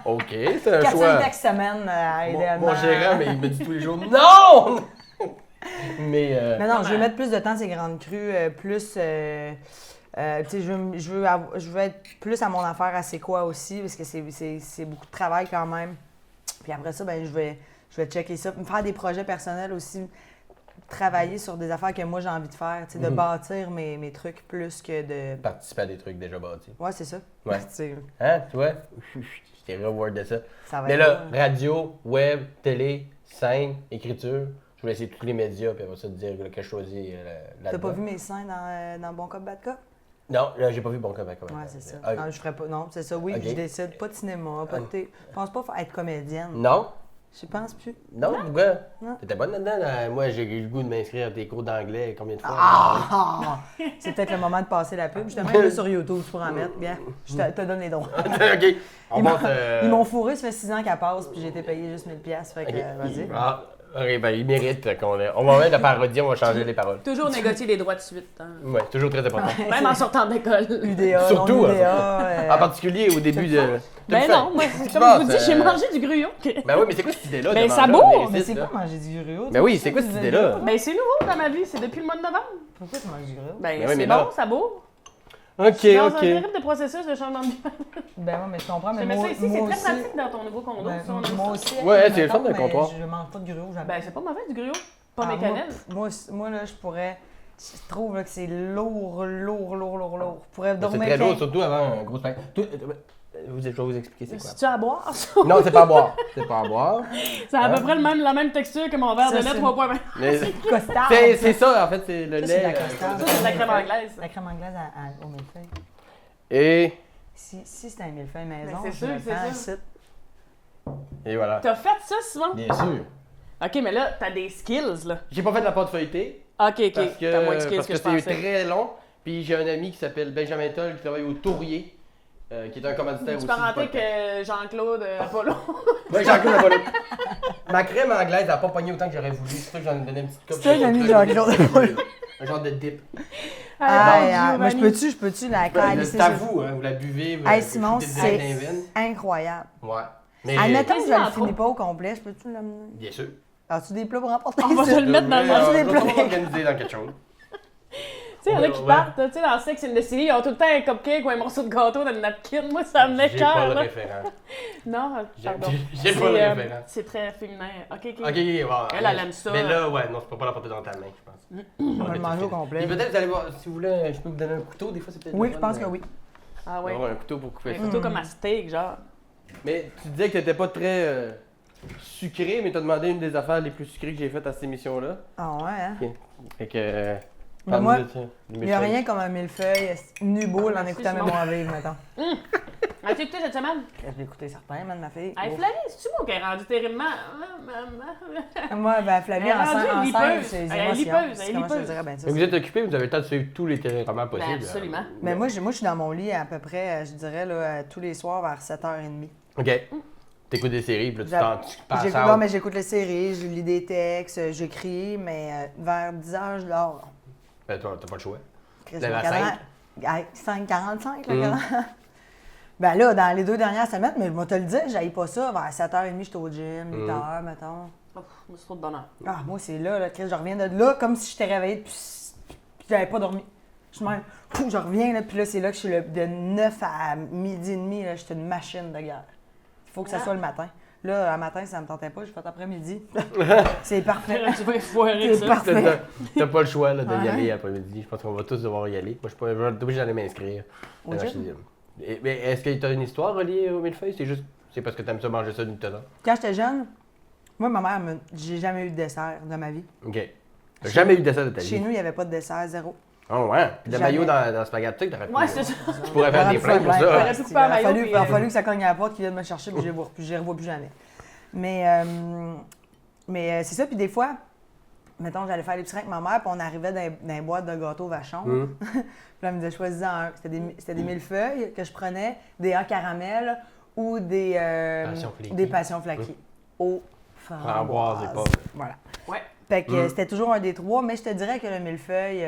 OK, c'est un 400 choix. taxes semaine à aider à Mon gérant, mais il me dit tous les jours non! Mais Mais non, je veux mettre plus de temps ces grandes crues, plus. Tu sais, je veux être plus à mon affaire à C'est quoi aussi, parce que c'est beaucoup de travail quand même. Puis après ça, ben je vais checker ça. Me faire des projets personnels aussi. Travailler sur des affaires que moi j'ai envie de faire, tu sais, de bâtir mes trucs plus que de. participer à des trucs déjà bâtis. Ouais, c'est ça. Ouais. C'est- Hein, tu vois? Je t'ai rewardé ça. Ça va Mais être là, bon. radio, web, télé, scène, écriture, je voulais essayer tous les médias, puis après ça, te dire que je choisis là-dedans. T'as pas vu mes seins dans Bon Cop, Bad Cop? Non, là, j'ai pas vu Bon Cop à Ouais, c'est ça. Ah, Non, je ferais pas. Non, c'est ça, oui, Ok. je décide. Pas de cinéma, pas de Je pense pas être comédienne. Non? Je pense plus. Non, pourquoi? Non. T'étais bonne là-dedans? Moi, j'ai eu le goût de m'inscrire à tes cours d'anglais combien de fois? Ah! C'est peut-être le moment de passer la pub. Je te mets là sur YouTube, tu pourras en mettre. Bien, je te donne les droits. OK. On monte... Ils m'ont fourré, ça fait 6 ans qu'elle passe, puis j'ai été payé juste 1000$. Fait que, OK. vas-y. Ah, OK, ben, il mérite qu'on ait... On va mettre la parodie, on va changer les paroles. Toujours négocier les droits de suite. Hein. Ouais, toujours très important. Même en sortant d'école. UDA, Surtout, non UDA. En particulier au début de... Ben non, moi, Tu comme penses, je vous dis, j'ai mangé du gruau. Ben oui, mais c'est quoi cette idée-là? Ben, de ça manger bourre, un Mais ici, c'est là? pas manger du gruau. Ben oui, c'est quoi cette idée-là? Ben c'est nouveau dans ma vie, c'est depuis le mois de novembre. Pourquoi tu manges du gruau? Ben oui, c'est mais bon, là- ça bourre. OK, Je suis dans un OK. terrible de processus de changement de vie. Ben oui, mais je comprends, mais Mais moi, ça ici, moi c'est très aussi. pratique dans ton nouveau condo. Ben, ça, on aime moi ça. aussi. Ouais, c'est le mettons, fun d'un mais comptoir. Je mange pas de gruau, jamais. Ben c'est pas mauvais du gruau. Pas Ah, mes cannelles. moi, là, je pourrais. Je trouve là, que c'est lourd. Je pourrais C'est dormir. très lourd, 15 surtout avant un gros pain. Je vais vous expliquer c'est quoi. C'est-tu à boire, ça? Non, c'est pas à boire. C'est pas à boire. Ça a à Hein? peu près la même texture que mon verre Ça, de lait c'est- 3.20. Mais costard. c'est ça, en fait, c'est le Ça, c'est de la lait. costard. Ça, c'est de la crème anglaise. La crème anglaise au millefeuille. Et Si c'était un millefeuille maison, c'est je sûr le que c'est fais ça. ici. voilà. T'as fait ça, Simon? Bien sûr. Ok, mais là, t'as des skills, là. J'ai pas fait de la pâte feuilletée. Ok, ok. Parce T'as moins de que skills parce que que je c'est pensais. très long. Puis j'ai un ami qui s'appelle Benjamin Toll qui travaille au Tourrier, qui est un commanditaire aussi. Tu peux du rentrer podcast. que Jean-Claude Apollon. Ouais, Jean-Claude Apollon. Ma crème anglaise, elle a pas pogné autant que j'aurais voulu. C'est ça que j'en ai donné une petite coupe. C'est ça que j'ai mis Jean-Claude Apollon. Un genre de dip. Moi, je peux-tu la caler? C'est à vous, hein, vous la buvez. Vous Hey, vous Simon, foutez direct dans les c'est veines. incroyable. Ouais. Mais Admettons que je Qu'est-ce le qu'il y a finis en pas au complet, je peux-tu l'amener? bien sûr. As-tu des plats pour emporter? On va ça? se le mettre dans le Mais, As-tu des je vais plats? sûrement m'organiser dans quelque chose. Tu sais, il y en a qui Ouais. partent, tu sais, dans Sex and the City, ils ont tout le temps un cupcake ou un morceau de gâteau dans le napkin. Moi, ça me J'ai pas m'écoeure, le là. référent. Non, pardon. J'ai pas le référent. C'est très féminin. Ok, ok. Ok, bon. Elle aime ça. Mais là, ouais, non, je peux pas la porter dans ta main, je pense. On va le manger au complet. Et peut-être vous allez voir, si vous voulez, je peux vous donner un couteau, des fois c'est peut-être. Oui, le je fun pense de- que oui. Ah ouais. D'avoir un couteau pour couper Un ça. couteau comme à steak, genre. Mais tu disais que t'étais pas très sucré, mais t'as demandé une des affaires les plus sucrées que j'ai faites à cette émission-là. Ah ouais, hein? Fait que. Mais moi, parle-nous de ça, du Il n'y a millefeuille. rien comme un millefeuille nu-beau en Merci, écoutant Simon. Mémoire vive, mettons. As-tu écouté cette semaine? Je l'ai écouté certain, man, ma fille. Hey, Ouf. Flavie, c'est-tu moi qui est rendu terriblement. Moi, ben, Flavie, Elle est rendue en lipeuse. scène, c'est les Elle est émotions. lipeuse, elle C'est est comment je te lipeuse. dirais, ben ça. Mais vous êtes occupé, vous avez le temps de suivre tous les téléromans possibles. Ben, absolument. Mais moi, je suis dans mon lit à peu près, je dirais, là, tous les soirs vers 7h30. Ok. T'écoutes des séries, puis là, tu passes J'écoute, out. non, mais j'écoute les séries, je lis des textes, j'écris, mais vers 10h, je dors. Ben, toi, t'as pas le choix. Chris, Lève à mon cadran- 5. à 5h45, le cadran. Ben là, dans les 2 dernières semaines, mais je vais te le dire, j'aille pas ça. Vers 7h30, j'étais au gym, 8h, mettons. Ouf, moi, c'est trop de bonheur. Ah, moi, c'est là, Chris, je reviens de là comme si j'étais réveillée puis j'avais pas dormi. Je reviens, là, puis là, c'est là que je suis de 9 à midi et demi, là, j'étais une machine de guerre. Il faut que ça Ah. soit le matin. Là, à matin, ça me tentait pas, j'ai fait après-midi. C'est parfait. Tu vas foirer C'est ça. parfait. T'as pas le choix là, d'y Ouais. aller après-midi. Je pense qu'on va tous devoir y aller. Moi, je suis pas obligé d'aller m'inscrire. Au Non, gym? je te dis. Mais est-ce que tu as une histoire reliée au millefeuille? C'est parce que t'aimes ça manger ça du temps. Quand j'étais jeune, moi, ma mère, j'ai jamais eu de dessert de ma vie. Ok. T'as jamais eu de dessert de ta vie? Chez nous, il n'y avait pas de dessert, zéro. Oh ouais. Puis le Jamais. maillot dans spaghetti, t'aurais pu. Ouais, c'est ça. Tu pourrais faire des plans pour ça. J'aurais pu couper un maillot, puis, Il a fallu que ça cogne à la porte, qu'il vienne me chercher, puis je les revois plus jamais. Mais c'est ça, puis des fois, mettons, j'allais faire l'épicerie avec ma mère, puis on arrivait dans les boîtes de gâteaux vachon. Puis là, elle me disait, choisis-en un. C'était des millefeuilles que je prenais, des A caramel ou des Passion flaky. des passions flaky. Aux Framboise et pommes. Voilà. Ouais. Fait que c'était toujours un des trois, mais je te dirais que le millefeuille,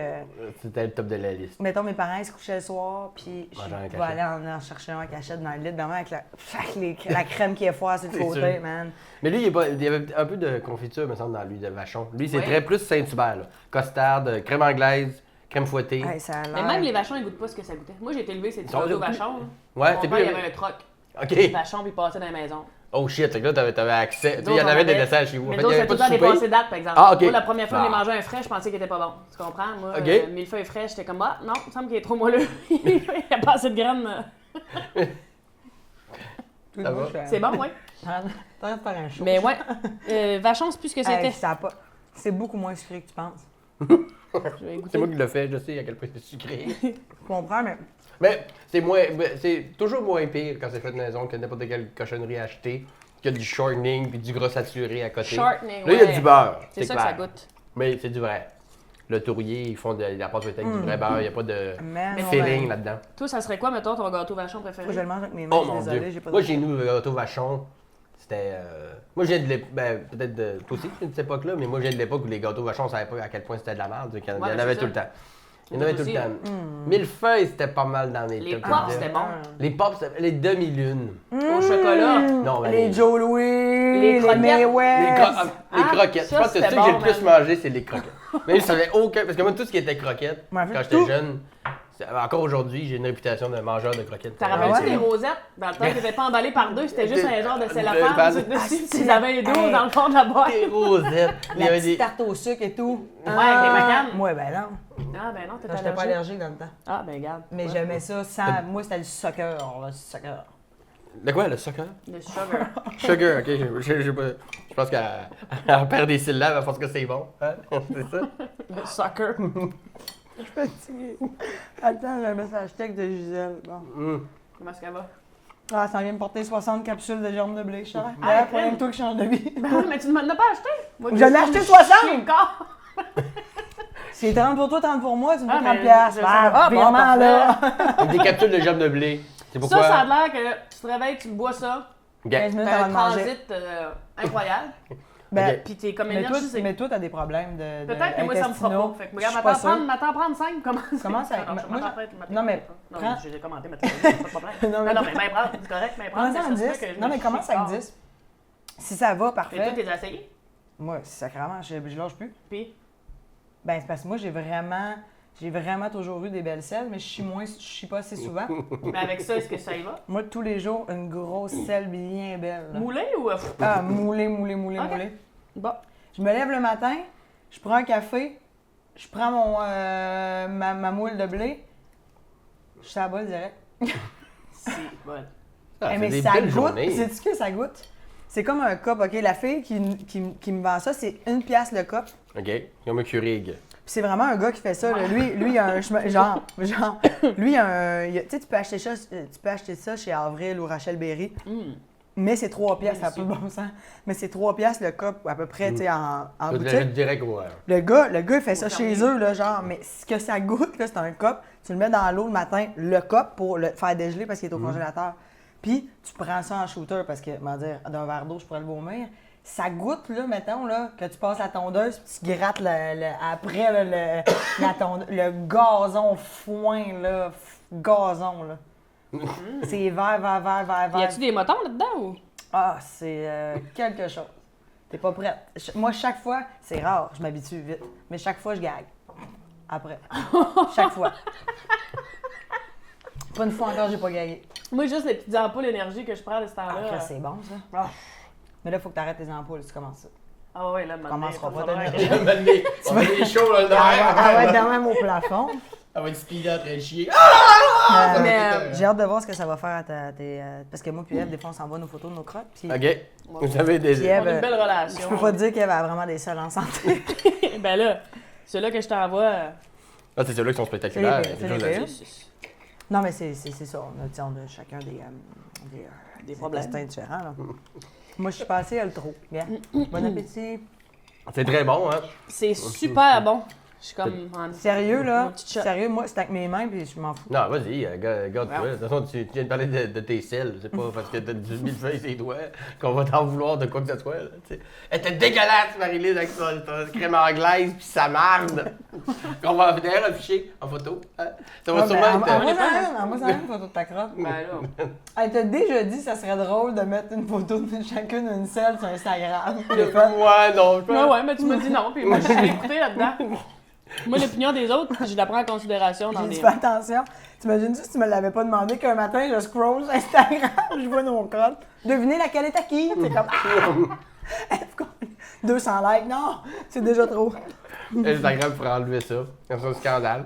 C'était le top de la liste. mettons, mes parents ils se couchaient le soir, puis Manger un je vais cachette. aller en chercher un en cachette dans le lit, vraiment avec la crème qui est froide sur le C'est côté, sûr. man. Mais lui, il y avait un peu de confiture, me semble, dans lui, de vachon. Lui, c'est Oui. très plus Saint-Hubert, là. Costard, crème anglaise, crème fouettée. Hey, ça a Mais l'air- même les vachons, ils goûtent pas ce que ça goûtait. Moi, j'ai été élevée, c'est du Ils sont gâteau plus- vachon. Ouais, Mon t'es père, plus- il y avait un troc. OK. Vachon, puis il passait dans la maison. Oh shit, fait que là, t'avais accès. Il y autres, en on avait des avait- desserts chez vous. Mais Fait nous qu'il y autres, avait c'était tout le pas temps de des souper. passées dates, par exemple. Ah, OK. Moi, la première fois que j'ai Ah. mangé un frais, je pensais qu'il était pas bon. Tu comprends? Moi, OK. millefeuille frais, j'étais comme, ah, non, il me semble qu'il est trop moelleux. Il n'y a pas assez de graines. Tout Ça le monde, va? je fais- C'est bon, ouais. T'arrêtes de faire un show. Mais ouais, vachon, c'est plus ce que Hey, c'était. ça a pas... C'est beaucoup moins sucré que tu penses. Je vais C'est goûter. moi qui le fais, je sais à quel point c'est sucré. Je comprends, mais Mais c'est toujours moins pire quand c'est fait de maison que n'importe quelle cochonnerie achetée, qu'il y a du shortening puis du gras saturé à côté. Shortening, Là, il y a ouais. du beurre. C'est ça que ça clair. goûte. Mais c'est du vrai. Le tourrier, ils font de la pâte feuilletée avec du vrai beurre, il n'y a pas de man, on feeling va- là-dedans. Toi, ça serait quoi, mettons, ton gâteau vachon Faut que je préféré? le mange avec mes mains, Oh je suis mon désolée, dieu. j'ai pas Moi, de... chez nous, le gâteau vachon, c'était. Moi, je viens de l'époque. Ben, peut-être de. Toi aussi, de cette époque-là, mais moi, je viens de l'époque où les gâteaux vachon, on savait pas à quel point c'était de la merde. Il y en Ouais, avait c'est tout le ça. temps. Il y en avait tout le Aussi, temps. Millefeuille, c'était pas mal dans les Les top pops, dix. c'était bon. Les pops, les demi-lunes. Au chocolat. Non, mais Les Joe Louis, les croquettes. Les, May cro- les Ah, croquettes. ça, Je pense que c'est c'était ça que j'ai le bon, plus man. mangé, c'est les croquettes. Mais je savais aucun. Parce que moi, tout ce qui était croquettes, Ouais, quand fait j'étais tout. jeune, encore aujourd'hui, j'ai une réputation de mangeur de croquettes. T'as Ah rappelles-tu ouais? des rosettes? Dans le temps, qu'ils étaient pas emballés par deux, c'était juste un genre de Des cellophane balles. dessus, Ah, puis ils avaient les dos dans le fond de la boîte. Des rosettes. Il y La avait petite des. tarte au sucre et tout. Ouais, avec des macanes. Ouais, ben non. Ah, ben non, t'étais J'étais pas allergique dans le temps. Ah, ben regarde. Mais Ouais. j'aimais ça sans... Moi, c'était le soccer, le soccer. De quoi, le sucre? Le sugar. Sugar, ok. Je pense qu'elle perd des syllabes, elle pense que c'est bon. Hein? C'est ça? Le sucker. Je suis fatiguée. Attends, j'ai un message texte de Gisèle. Bon. Comment est-ce qu'elle va? Ah, ça vient me porter 60 capsules de germes de blé, cher. Ah, Pour rien que toi qui change de vie. Ben oui, mais tu ne m'en as pas acheté. Moi, Je l'ai acheté me 60. chie encore. C'est 30 pour toi, 30 pour moi, tu me Ah, fais 30 mais piastres. je sais Ah, pas. Ah, bon, virement, là. Avec des capsules de germes de blé. C'est pourquoi. Ça, ça a l'air que tu te réveilles, tu bois ça. 15 minutes T'as avant un de manger. transit incroyable. Ben, Ok. Puis t'es comme mais toi, énergie, c'est... mais toi, t'as des problèmes de Peut-être que moi, ça me fera intestinaux. pas. Fait que Je regarde, suis pas sûre. m'attends prendre 5, commence. Commence avec- Non, moi, je m'attends pas, non, mais Non, prends- j'ai commenté, mais pas de problème. Non, mais- Non, mais même prendre, c'est correct, mais prendre. Commence à mais ça se 10. peut que je Non, me mais commence chie avec fort. 10. Si ça va, Et toi, parfait. t'es essayé? Moi, c'est sacrément, je lâche plus. Puis, Ben, c'est parce que moi, j'ai vraiment toujours eu des belles selles, mais je chie pas assez souvent. mais avec ça, est-ce que ça y va? Moi, tous les jours, une grosse selle bien belle. là. Moulé ou... Ah, moulé. Ok. Bon. Je me lève le matin, je prends un café, je prends ma moule de blé, je suis à la bolle direct. C'est bon. Ah, c'est mais des ça belles goûte. journées. Sais-tu que ça goûte? C'est comme un cup, OK? La fille qui me vend ça, c'est 1 piastre le cup. Ok. Comme un Keurig. Puis c'est vraiment un gars qui fait ça. Là. Lui, il a un genre, lui, il a un... Tu sais, tu peux acheter ça chez Avril ou Rachel Berry. Mais c'est 3 piastres, ça n'a pas de bon sens. Mais c'est 3 piastres le cup, à peu près, tu sais, en Je boutique. dirais direct au Le gars, il fait ça Au chez fermier. eux, là, genre, mais ce que ça goûte, là, c'est un cup. Tu le mets dans l'eau le matin, le cup, pour le faire dégeler parce qu'il est au congélateur. Puis, tu prends ça en shooter parce que, comment dire, d'un verre d'eau, je pourrais le vomir. Ça goûte, là, mettons, là, que tu passes la tondeuse, puis tu grattes après, là, la tondeuse, le gazon foin, là, gazon, là. C'est vert. Y a-tu des motons là-dedans ou? Ah, c'est quelque chose. T'es pas prête. Moi, chaque fois, c'est rare, je m'habitue vite, mais chaque fois, je gague. Après. Chaque fois. Pas une fois encore, j'ai pas gagué. Moi, juste les petites ampoules d'énergie que je prends de ce Ah, temps-là. c'est bon, ça. Ah. Mais là, il faut que t'arrêtes tes ampoules, tu commences ça. Ah ouais, là, Tu commenceras pas donner. donner. On va des shows là, Ah ouais, quand même au plafond. Elle va être speedée en train de chier. Mais, J'ai hâte de voir ce que ça va faire à tes... parce que moi puis Eve, des fois, on s'envoie nos photos de nos crottes. Puis Ok. Vous avez Puis des. Ève, on a une belle relation. je peux pas te dire qu'Eve a vraiment des selles en santé. Ben là, ceux-là que je t'envoie... Ah, c'est ceux-là qui sont spectaculaires. C'est les quelque chose pires. à dire. Non, mais c'est ça. On a chacun des problèmes. destins différents. Là. Moi, je suis passée à le trop. Bien. Bon appétit. C'est très bon, hein? C'est super bon. Je suis comme en Sérieux, là? Mon petit chat. Sérieux, moi, c'est avec mes mains, puis je m'en fous. Non, vas-y, garde-toi. Ouais. De toute façon, tu viens de parler de tes selles. C'est pas parce que t'as 10 000 feuilles sur les doigts qu'on va t'en vouloir de quoi que ce soit. Là, t'sais. Elle était dégueulasse, Marie-Lise, avec sa crème anglaise puis sa marde. Qu'on va d'ailleurs afficher en photo. Hein? Ça va Ouais, sûrement ben, être... envoie-en une photo de ta crotte. Ben là. Elle t'a déjà dit que ça serait drôle de mettre une photo de chacune une selle sur Instagram. J'ai fait, Ouais, non, je Ouais, mais tu m'as dit non, puis moi, je suis écouté là-dedans. Moi, l'opinion des autres, je la prends en considération dans j'ai des. dit, fais attention. T'imagines-tu si tu me l'avais pas demandé qu'un matin, je scroll sur Instagram, je vois nos crottes. Devinez laquelle est à qui? C'est comme, 200 likes, non, c'est déjà trop. Instagram pour enlever ça. C'est un scandale.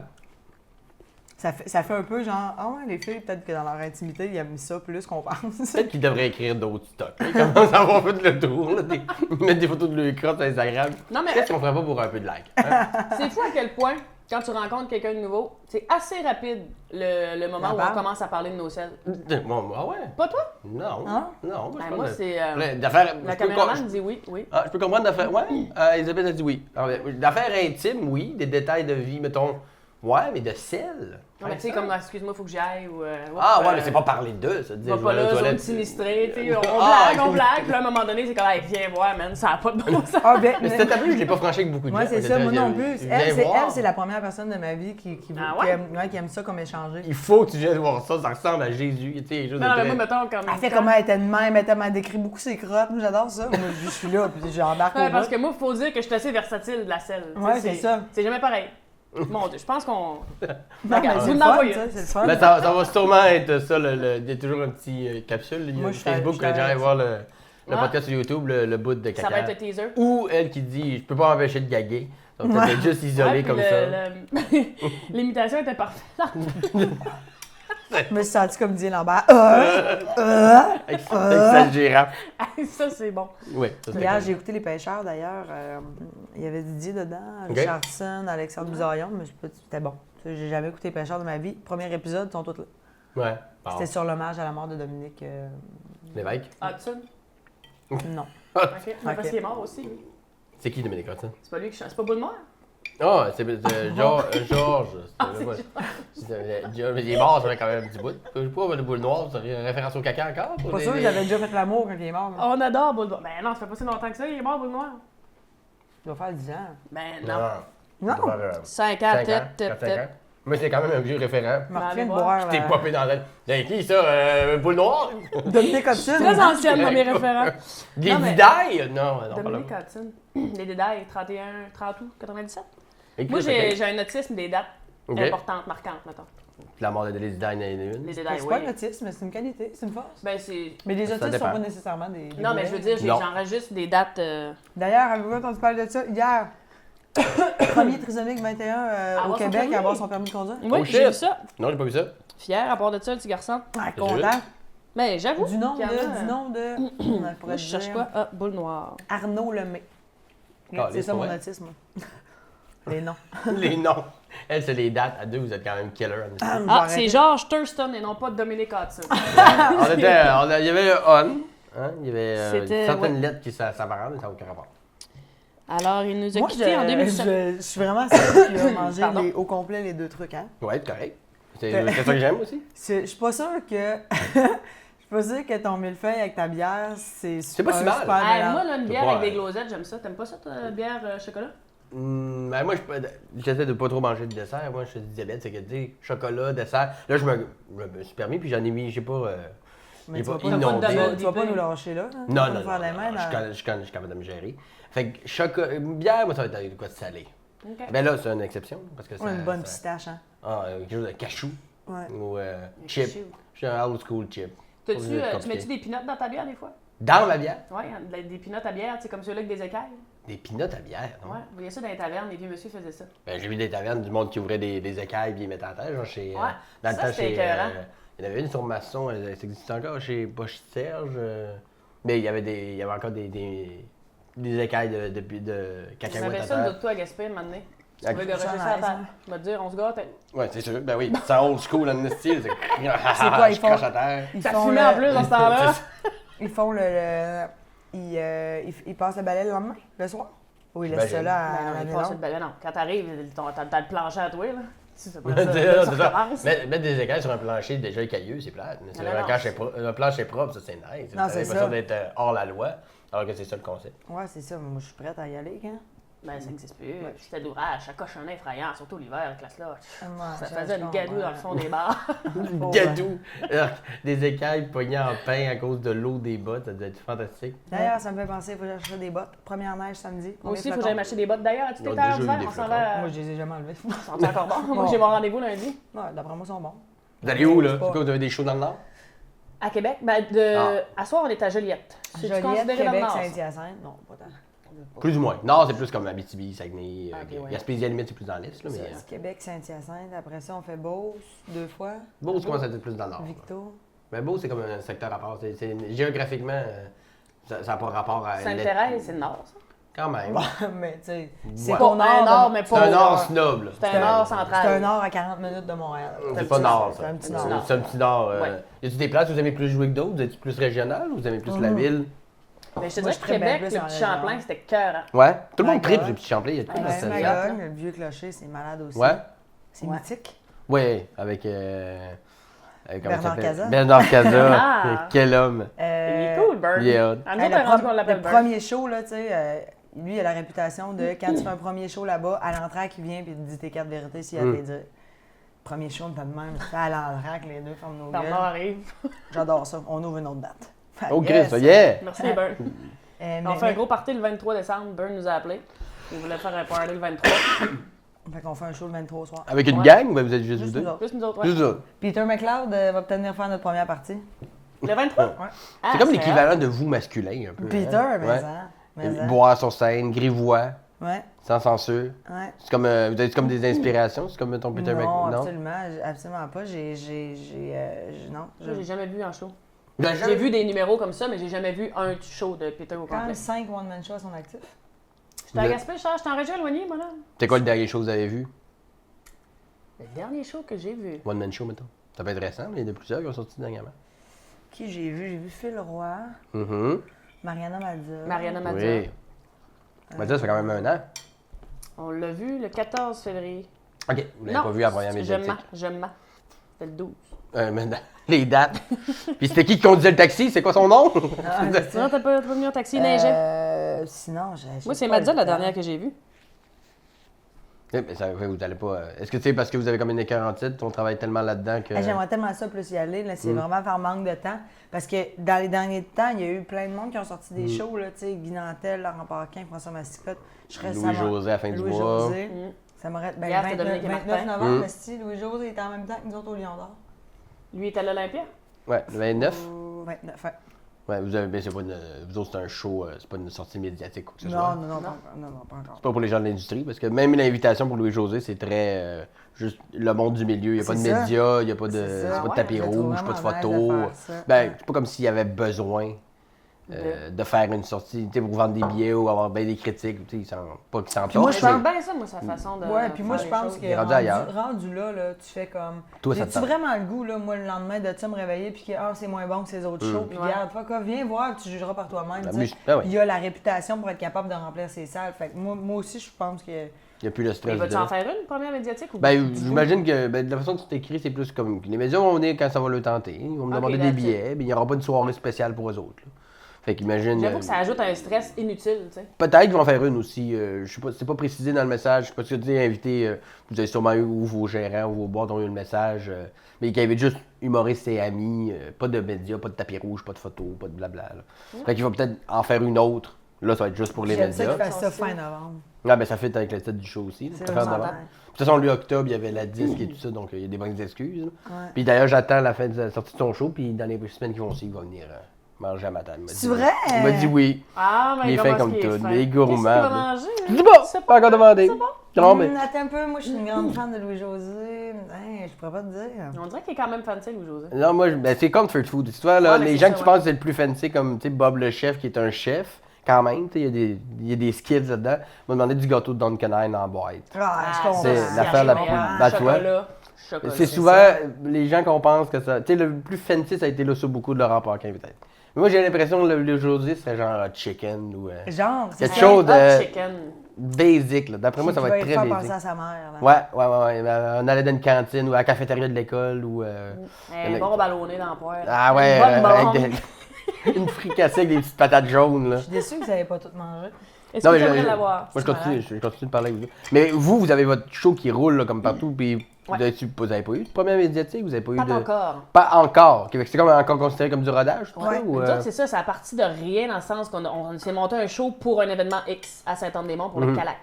Ça fait un peu genre, ah ouais, les filles, peut-être que dans leur intimité, ils aiment ça plus qu'on pense. Peut-être qu'ils devraient écrire d'autres stocks. Ils commencent à avoir fait le tour. Là, ils mettent des photos de leur crotte sur Instagram. Non, mais Qu'est-ce qu'on ferait pas pour un peu de like? Hein? c'est fou à quel point, quand tu rencontres quelqu'un de nouveau, c'est assez rapide le moment On où on parle. commence à parler de nos selles. Bon, ah ouais? Pas toi? Non. Hein? Non, Ben, je moi, pense c'est. d'affaires. La caméraman dit oui, oui. Ah, je peux comprendre d'affaires. Ouais, Elisabeth a dit oui. D'affaires intimes, oui. Des détails de vie, mettons. Ouais, mais de sel. Non, mais tu sais, comme, excuse-moi, faut que j'aille ou. Ah, ouais, mais c'est pas parler d'eux, ça. Va pas là, zone sinistrée, tu sais. On Ah, blague, on blague. Puis là, à un moment donné, c'est comme, hey, viens voir, man, ça a pas de bon sens. Ah, ben, Mais cette année, je l'ai pas franchi avec beaucoup de moi, gens. c'est ça, moi non plus. Viens Elle, voir. c'est la première personne de ma vie qui Ah ouais? qui aime ça comme échanger. Il faut que tu viennes voir ça, ça ressemble à Jésus. Tu sais, quelque chose de Non, mais très- moi, mettons, comme. Elle fait comment elle était de même, elle m'a décrit beaucoup ses crottes. Moi, j'adore ça. Moi, je suis là, puis j'embarque Ouais, au parce bout. que moi, il faut dire que je suis assez versatile de la selle. Tu sais, Ouais, c'est ça. C'est jamais pareil. Mon Dieu, je pense qu'on. Non, mais Regarde, c'est vous le m'en fun, envoyez. ça, c'est le fun. Mais ça va sûrement être ça. Il y a toujours un petit capsule. Il y a Moi, je Facebook, suis quand j'allais voir le Ouais. podcast sur YouTube, le bout de caca. Ça va être le teaser. Ou elle qui dit je peux pas m'empêcher de gaguer. Donc Ouais. peut-être juste isolé Ouais, puis comme ça. L'imitation était parfaite. Je me suis sentie comme Didier Lambert. Avec sa girafe. Ça, c'est bon. Oui, ça c'était Hier, cool. j'ai écouté Les Pêcheurs d'ailleurs. Il y avait Didier dedans, Ok. Richardson, Alexandre Bizarion, mais c'était bon. J'ai jamais écouté Les Pêcheurs de ma vie. Premier épisode, ils sont tous là. Ouais. Bon. C'était sur l'hommage à la mort de Dominique. L'évêque. Hudson. Non. OK. Mais parce Ok. qu'il est mort aussi. C'est qui Dominique Hudson? C'est pas lui qui chante. C'est pas Boule Noire? Ah, c'est Georges. Mais il est mort, ça fait quand même un petit bout. Je sais pas, le boule noire, ça fait référence au caca encore? pour Pas les- sûr que les- j'avais déjà fait l'amour quand il est mort. mais On adore Boule Noire. Ben non, ça fait pas si longtemps que ça, il est mort, Boule Noire. Il doit faire 10 ans. Ben Non. non. Non! Ça doit faire, 5 ans, 5 ans, tip, tip, 4-5 ans. tip. Mais c'est quand même un vieux référent. Je me Ben, reviens de allez boire. T'es popé dans la tête. C'est qui ça? Boule noire? Dominique Hudson. Très ancienne dans mes référents. Des Non, mais- Didailles? Non, non, pas là. Dominique Hudson. Les détails, 31, 30 août, 97. Écoute, Moi, c'est j'ai un autisme des dates Ok. importantes, marquantes, mettons. La mort de Denis Didaille en est une. Les détails, C'est pas oui. un autisme, mais c'est une qualité, c'est une force. Ben, c'est. Mais les Ça autistes sont dépend. pas nécessairement des. Non, mais je veux dire, Non. j'enregistre des dates. D'ailleurs, avez-vous entendu parler de ça? Hier, premier trisomique 21 au Avoir son Québec permis. à avoir son permis de conduire. Oui, Oh, j'ai vu shit. ça. Non, j'ai pas vu ça. Fier à part de ça, le petit garçon. Ah, C'est content. Mais j'avoue. Du nom qu'il y en a, de. Du nom de. On Moi, pourrait je cherche dire quoi? Ah, boule noire. Arnaud Lemay. Ah, C'est les ça mon ouais. autisme. Les noms. Les noms. Elle, c'est les dates. À deux, vous êtes quand même killer. en Ah, esti. Ah, c'est George Thurston et non pas Dominic Hudson. Il y avait le on. Hein? Il y avait C'était- certaines ouais. lettres qui s'apparentent, mais ça n'a aucun rapport. Alors, il nous a Moi, quittés en 2017. je suis vraiment celle qui a mangé Pardon. au complet les deux trucs, hein. Ouais, c'est correct. C'est ça que j'aime aussi. Je suis pas sûre que. Je suis pas sûre que ton millefeuille avec ta bière, c'est pas si mal. super Ah, mélange. moi, là, une bière pas, avec des glosettes, j'aime ça. T'aimes pas ça, ta bière chocolat? Ben moi, j'essaie de pas trop manger de dessert. Moi, je suis diabète, c'est que, tu sais, chocolat, dessert. Là, je me suis permis, puis j'en ai mis, j'ai pas. Mais j'ai tu vas pas pas, inondé. tu vas pas nous lâcher là. hein? Tu Non, vas non, pas non, faire les mains, non, là. je suis capable de me gérer. Fait que bière, moi, ça va être de quoi de salé. OK. Ben là, c'est une exception, parce que ça... Ouais, une bonne ça- pistache, hein. Ah, quelque chose de cachou Ouais. ou chip. Cachou. Je suis un old school chip. Pas Tu obligé de compliqué. mets-tu des peanuts dans ta bière des fois? Dans ma bière? Ouais, des peanuts à bière, tu sais, comme ceux-là avec des écailles. Des pinottes à bière, non? Ouais, vous voyez ça dans les tavernes, les vieux monsieur faisaient ça. Ben, j'ai vu des tavernes du monde qui ouvrait des écailles et ils mettaient à terre, genre chez... Ouais, dans le ça, temps, c'était chez... écœurant. il y en avait une sur Masson, ça existe encore chez Poche Serge. Mais il y avait encore des écailles de On cacahuètes avait à ça, une terre. d'autre toi à Gaspé, un moment donné. Tu Ah, veux garocher ça, ça à nice, terre. hein. Je vais te dire, on se gâte. Ouais, c'est sûr. Ben oui, c'est old school en style. C'est quoi, ils je font? crache à terre. Ils Ça font fumait le- en plus dans ce temps-là. Ils font ils passent le balai le lendemain, le soir. Oui, laisse ça là à Ben non, l'année il passe longue. une belle- non, quand t'arrives, t'as le plancher à toi, là. Si c'est pas C'est ça, ça, ça c'est ça. recommence. Mettre des écailles sur un plancher déjà écailleux, c'est plate. Mais c'est Non, vrai, non, un plancher propre, ça c'est nice. Non, T'as c'est l'impression ça. d'être hors la loi, alors que c'est ça le concept. Ouais, c'est ça. Moi, je suis prête à y aller, quand. Ben, ça n'existe plus. C'était d'ouvrage, ça cochonnait effrayant, surtout l'hiver avec la slush. Ouais, Ça je faisait le comprends. gadou dans le fond des bars. Gadou! Des écailles pognées en pain à cause de l'eau des bottes, ça doit être fantastique. D'ailleurs, ça me fait penser, il faut que j'achète des bottes. Première neige samedi. Moi aussi, il faut que flocons? j'aille m'acheter des bottes. D'ailleurs, tu Ils ont t'es à déjà eu l'hiver, des on s'en flocons. va. Moi, je les ai jamais enlevés. C'est encore bon. Moi, j'ai mon rendez-vous lundi. Ouais, d'après moi, ils sont bons. Vous allez où là? C'est pas- C'est quoi, vous avez des shows dans le Nord? À Québec, à soir, on est à Joliette. C'est Joliette, considéré dans le Québec, Nord, ça? Saint-Hyacinthe. Non, pas tant. Plus ou moins. Nord, c'est plus comme Abitibi, Saguenay, Ok, ouais. Gaspésie, à la limite, c'est plus dans l'Est. Là, mais C'est Québec, Saint-Hyacinthe. Après ça, on fait Beauce 2 fois. Beauce commence à être plus dans le Nord. Victo. Mais Beauce, c'est comme un secteur à part. Géographiquement, ça n'a pas rapport à. Sainte-Thérèse, c'est le Nord, ça? Quand même. Mais tu sais, C'est pas un nord, mais C'est pas un au Nord nord. snob. Là. C'est un Nord central. C'est un nord à 40 minutes de Montréal. C'est pas Nord, ça. C'est un petit C'est nord. Nord. C'est un petit Nord. Ouais. Y a-t-il des places où vous aimez plus jouer que d'autres? Vous êtes plus régional ou vous aimez plus la ville? Mais je te Moi, dirais je que tripe bien Québec, plus le en petit région. Champlain, c'était cœur. Ouais. Tout le monde Magog. tripe sur Petit Champlain. Il y a tout Ouais, dans cette- Magog, le vieux clocher, c'est malade aussi. Ouais. C'est Ouais. mythique. Ouais, avec. Comment Bernard il s'appelle? Cazat. Bernard Cazat. Ah. Quel homme. Il est cool, Bird. Yeah. À nous Hey, autres, on a rendu qu'on l'appelle le Bird. premier show, là, tu sais, lui, il a la réputation de quand tu fais un premier show là-bas, à l'entraque, il vient et il te dit tes quatre vérités s'il y a à te les dire. Premier show, on fait de même. C'est à l'entraque, les deux ferment nos Bernard gueules. arrive. J'adore ça. On ouvre une autre date. Fait que Oh, yes. Chris, yeah! Merci, Bird. Mais- On fait un gros party le 23 décembre. Bird nous a appelé. Il voulait faire un party le 23. Fait qu'on fait un show le 23 au soir. Avec une Ouais. gang ou ben vous êtes juste vous Juste deux? nous autres. Plus nous autres, ouais. Juste ça. Peter McLeod va peut-être venir faire notre première partie. Le 23? Ouais. Ah, C'est comme c'est l'équivalent de vous masculin, un peu. Peter, hein? mais Ouais. ça. Mais ça. Boire sur scène, grivois, Ouais, sans censure. ouais. C'est comme, vous avez comme des inspirations? C'est comme ton Peter Non, McNaught? absolument pas. Non. Moi, j'ai jamais vu un show. Ben, J'ai vu des numéros comme ça, mais j'ai jamais vu un show de Peter au Quand même complet. 5 one-man shows à son actif. J'étais à Gaspé, j'étais en région éloignée, moi, là. C'est quoi le dernier show que vous avez vu? Le dernier show que j'ai vu. One Man Show, mettons. Ça peut être récent, mais il y en a plusieurs qui ont sorti dernièrement. Qui j'ai vu? J'ai vu Phil Roy, Mhm. Mariana Mazza. Mariana Mazza. Oui. Mazza, ça fait quand même un an. On l'a vu le 14 février. OK, vous l'avez pas vu à la première médiatique. Je mens. C'était le 12. Mais les dates. Puis c'était qui conduisait le taxi? C'est quoi son nom? Ah, c'est ça. Non, t'as pas venu en taxi, il neigeait. Sinon, j'ai. Moi, c'est Mazza la dernière que j'ai vue. Mais ça, vous allez pas. Est-ce que c'est parce que vous avez comme une écœur en titre, on travaille tellement là-dedans que. J'aimerais tellement ça plus y aller. Là, c'est vraiment par manque de temps. Parce que dans les derniers temps, il y a eu plein de monde qui ont sorti des shows. Là, tu sais, Guy Nantel, Laurent Paquin, François Massicotte. Je serais Louis-José à la fin du mois. Louis-José. Mm. Ça m'aurait. Ben, Hier, 29, c'était Dominique et 29 Martin. novembre, si Louis-José était en même temps que nous autres au Lion d'Or. Lui est à l'Olympia. Ouais, le 29. Ou 29. Ouais. Ouais, vous avez. Mais c'est pas une. Vous autres, c'est un show, c'est pas une sortie médiatique ou quoi que ce Non, soit. non, non, pas encore. Non, pas encore. C'est pas pour les gens de l'industrie, parce que même l'invitation pour Louis-José, c'est très. Juste le monde du milieu. Il n'y a pas de C'est ça. médias, il n'y a pas de, C'est ça. c'est pas de Ouais, tapis je trouve rouge, pas de vraiment photos. nice de faire ça. Ben, Ouais. c'est pas comme s'il y avait besoin de faire une sortie, tu sais, pour vendre des billets ou avoir bien des critiques, tu sais, pas qu'ils s'en Puis moi, Je je pense pense- bien ça, moi, sa façon de. Ouais, puis moi, je faire les pense choses. Il est que rendu ailleurs. rendu là, tu fais comme. Toi, ça te J'ai-tu tente. vraiment le goût, là, moi, le lendemain, de me réveiller, puis que c'est moins bon que ces autres shows, puis Ouais. regarde, fuck off, viens voir, tu jugeras par toi-même. tu sais. Ben oui. Il y a la réputation pour être capable de remplir ses salles. Fait que moi aussi, je pense que. Il n'y a plus le Mais stress. vas-tu de- en faire une première médiatique ou Ben, j'imagine que de la façon que tu t'écris, c'est plus comme. Les médias vont venir quand ça va le tenter. Ils vont me Ok, demander des that's it. billets, mais il n'y aura pas de soirée spéciale pour eux autres. Là. Fait qu'imagine. J'avoue que ça ajoute un stress inutile, tu sais. Peut-être qu'ils vont en faire une aussi. Je sais pas, c'est pas précisé dans le message. Parce que tu sais, invité, vous avez sûrement eu ou vos gérants ou vos boîtes ont eu le message. Mais qui invite juste humoristes et amis. Pas de médias, pas de tapis rouge, pas de photos, pas de blabla. Là. Fait qu'il va peut-être en faire une autre. Là, ça va être juste pour les J'aime ça médias. qu'il fasse ça fin novembre. Ah, ben ça fait avec le titre du show aussi. là. C'est Ça fait en vraiment novembre. nice. De toute façon, lui, octobre, il y avait la disque et tout ça, donc il y a des bonnes excuses. là. Ouais. Puis d'ailleurs, j'attends la fin de la sortie de son show, puis dans les semaines qui vont suivre, il va venir manger à ma table. Il m'a C'est dit- vrai? Il m'a dit oui. Ah, mais Il est comment fin comme est-ce qu'il est tout, fin? il est gourmand, Qu'est-ce qu'il va là. manger? Je dis pas, C'est pas encore demandé. C'est bon. Non, mais. Attends un peu, moi, je suis une grande fan de Louis-José. Je pourrais pas te dire. On dirait qu'il est quand même fancy, Louis-José. Non, moi, ben, c'est comfort food. Tu vois, là, Ouais, mais les c'est gens ça, que tu ouais. penses que c'est le plus fancy, comme tu sais, Bob le chef, qui est un chef, quand même, tu sais, il y a des skills là-dedans. Il m'a demandé du gâteau de Duncan en boîte. Ah, je comprends. C'est l'affaire la plus- ben, tu vois, Chocolat. C'est souvent les gens qu'on pense que ça. Tu sais, le plus fancy, ça a été l'ossobuco de Laurent Paquin, peut-être. Moi, j'ai l'impression que aujourd'hui, c'est genre hot chicken ou Genre, c'est quelque ça. chose Hot de chicken. basic. Là. D'après moi, ça va être très faire basic. penser à sa mère. Là. Ouais. On allait dans une cantine ou à la cafétéria de l'école ou... Un bon ballonné dans le poêle. Ah ouais, Une bonne avec une fricassée avec des petites patates jaunes. Là. Je suis déçue que vous n'avez pas tout mangé. Est-ce Non, que mais tu aimerais l'avoir? Moi, je continue de parler avec vous. Mais vous avez votre show qui roule là, comme partout, puis vous Ouais. n'avez pas eu de première médiatique, vous avez pas eu Pas de... encore. Pas encore. Ok, fait que c'est comme encore considéré comme du rodage, tout ça, Ouais. ou, Nous autres, c'est ça, c'est à partir de rien dans le sens qu'on s'est monté un show pour un événement X à Saint-Anne-des-Monts pour le Calac.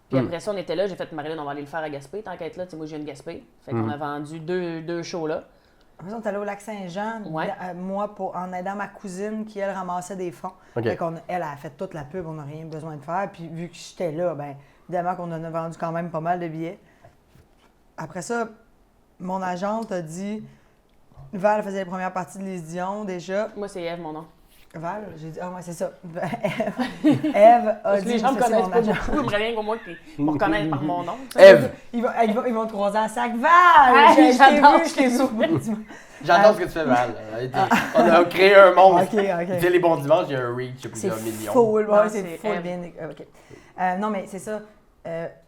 Puis après ça, on était là, j'ai fait Marilyn, on va aller le faire à Gaspé, tant qu'à être là, tu sais, moi je viens de Gaspé. Fait qu'on a vendu deux shows là. Après ça, on est allé au lac Saint-Jean, Ouais. moi, en aidant ma cousine qui, elle, ramassait des fonds. Ok. Fait qu'on, elle a fait toute la pub, on n'a rien besoin de faire. Puis vu que j'étais là, ben évidemment qu'on en a vendu quand même pas mal de billets. Après ça, mon agente a dit... Val faisait les premières parties de Les Dion déjà. Moi, c'est Eve, mon nom. Val, j'ai dit, ah ouais, c'est ça. Eve a Parce que dit, les gens me ça, c'est connaissent mon pas agent. beaucoup, ils me rien qu'au moins qu'ils me reconnaissent par mon nom. tu sais. Eve, Ils vont te croiser en sac. Val! Hey, je t'ai j'adore vu, je t'ai vu. j'adore ce que tu fais, Val. On a créé un monde. Ok, ok. Tu sais, les bons dimanches, il y a un reach de C'est plusieurs millions. full, ouais, Non, c'est c'est full Eve. bien. OK. Non, mais c'est ça.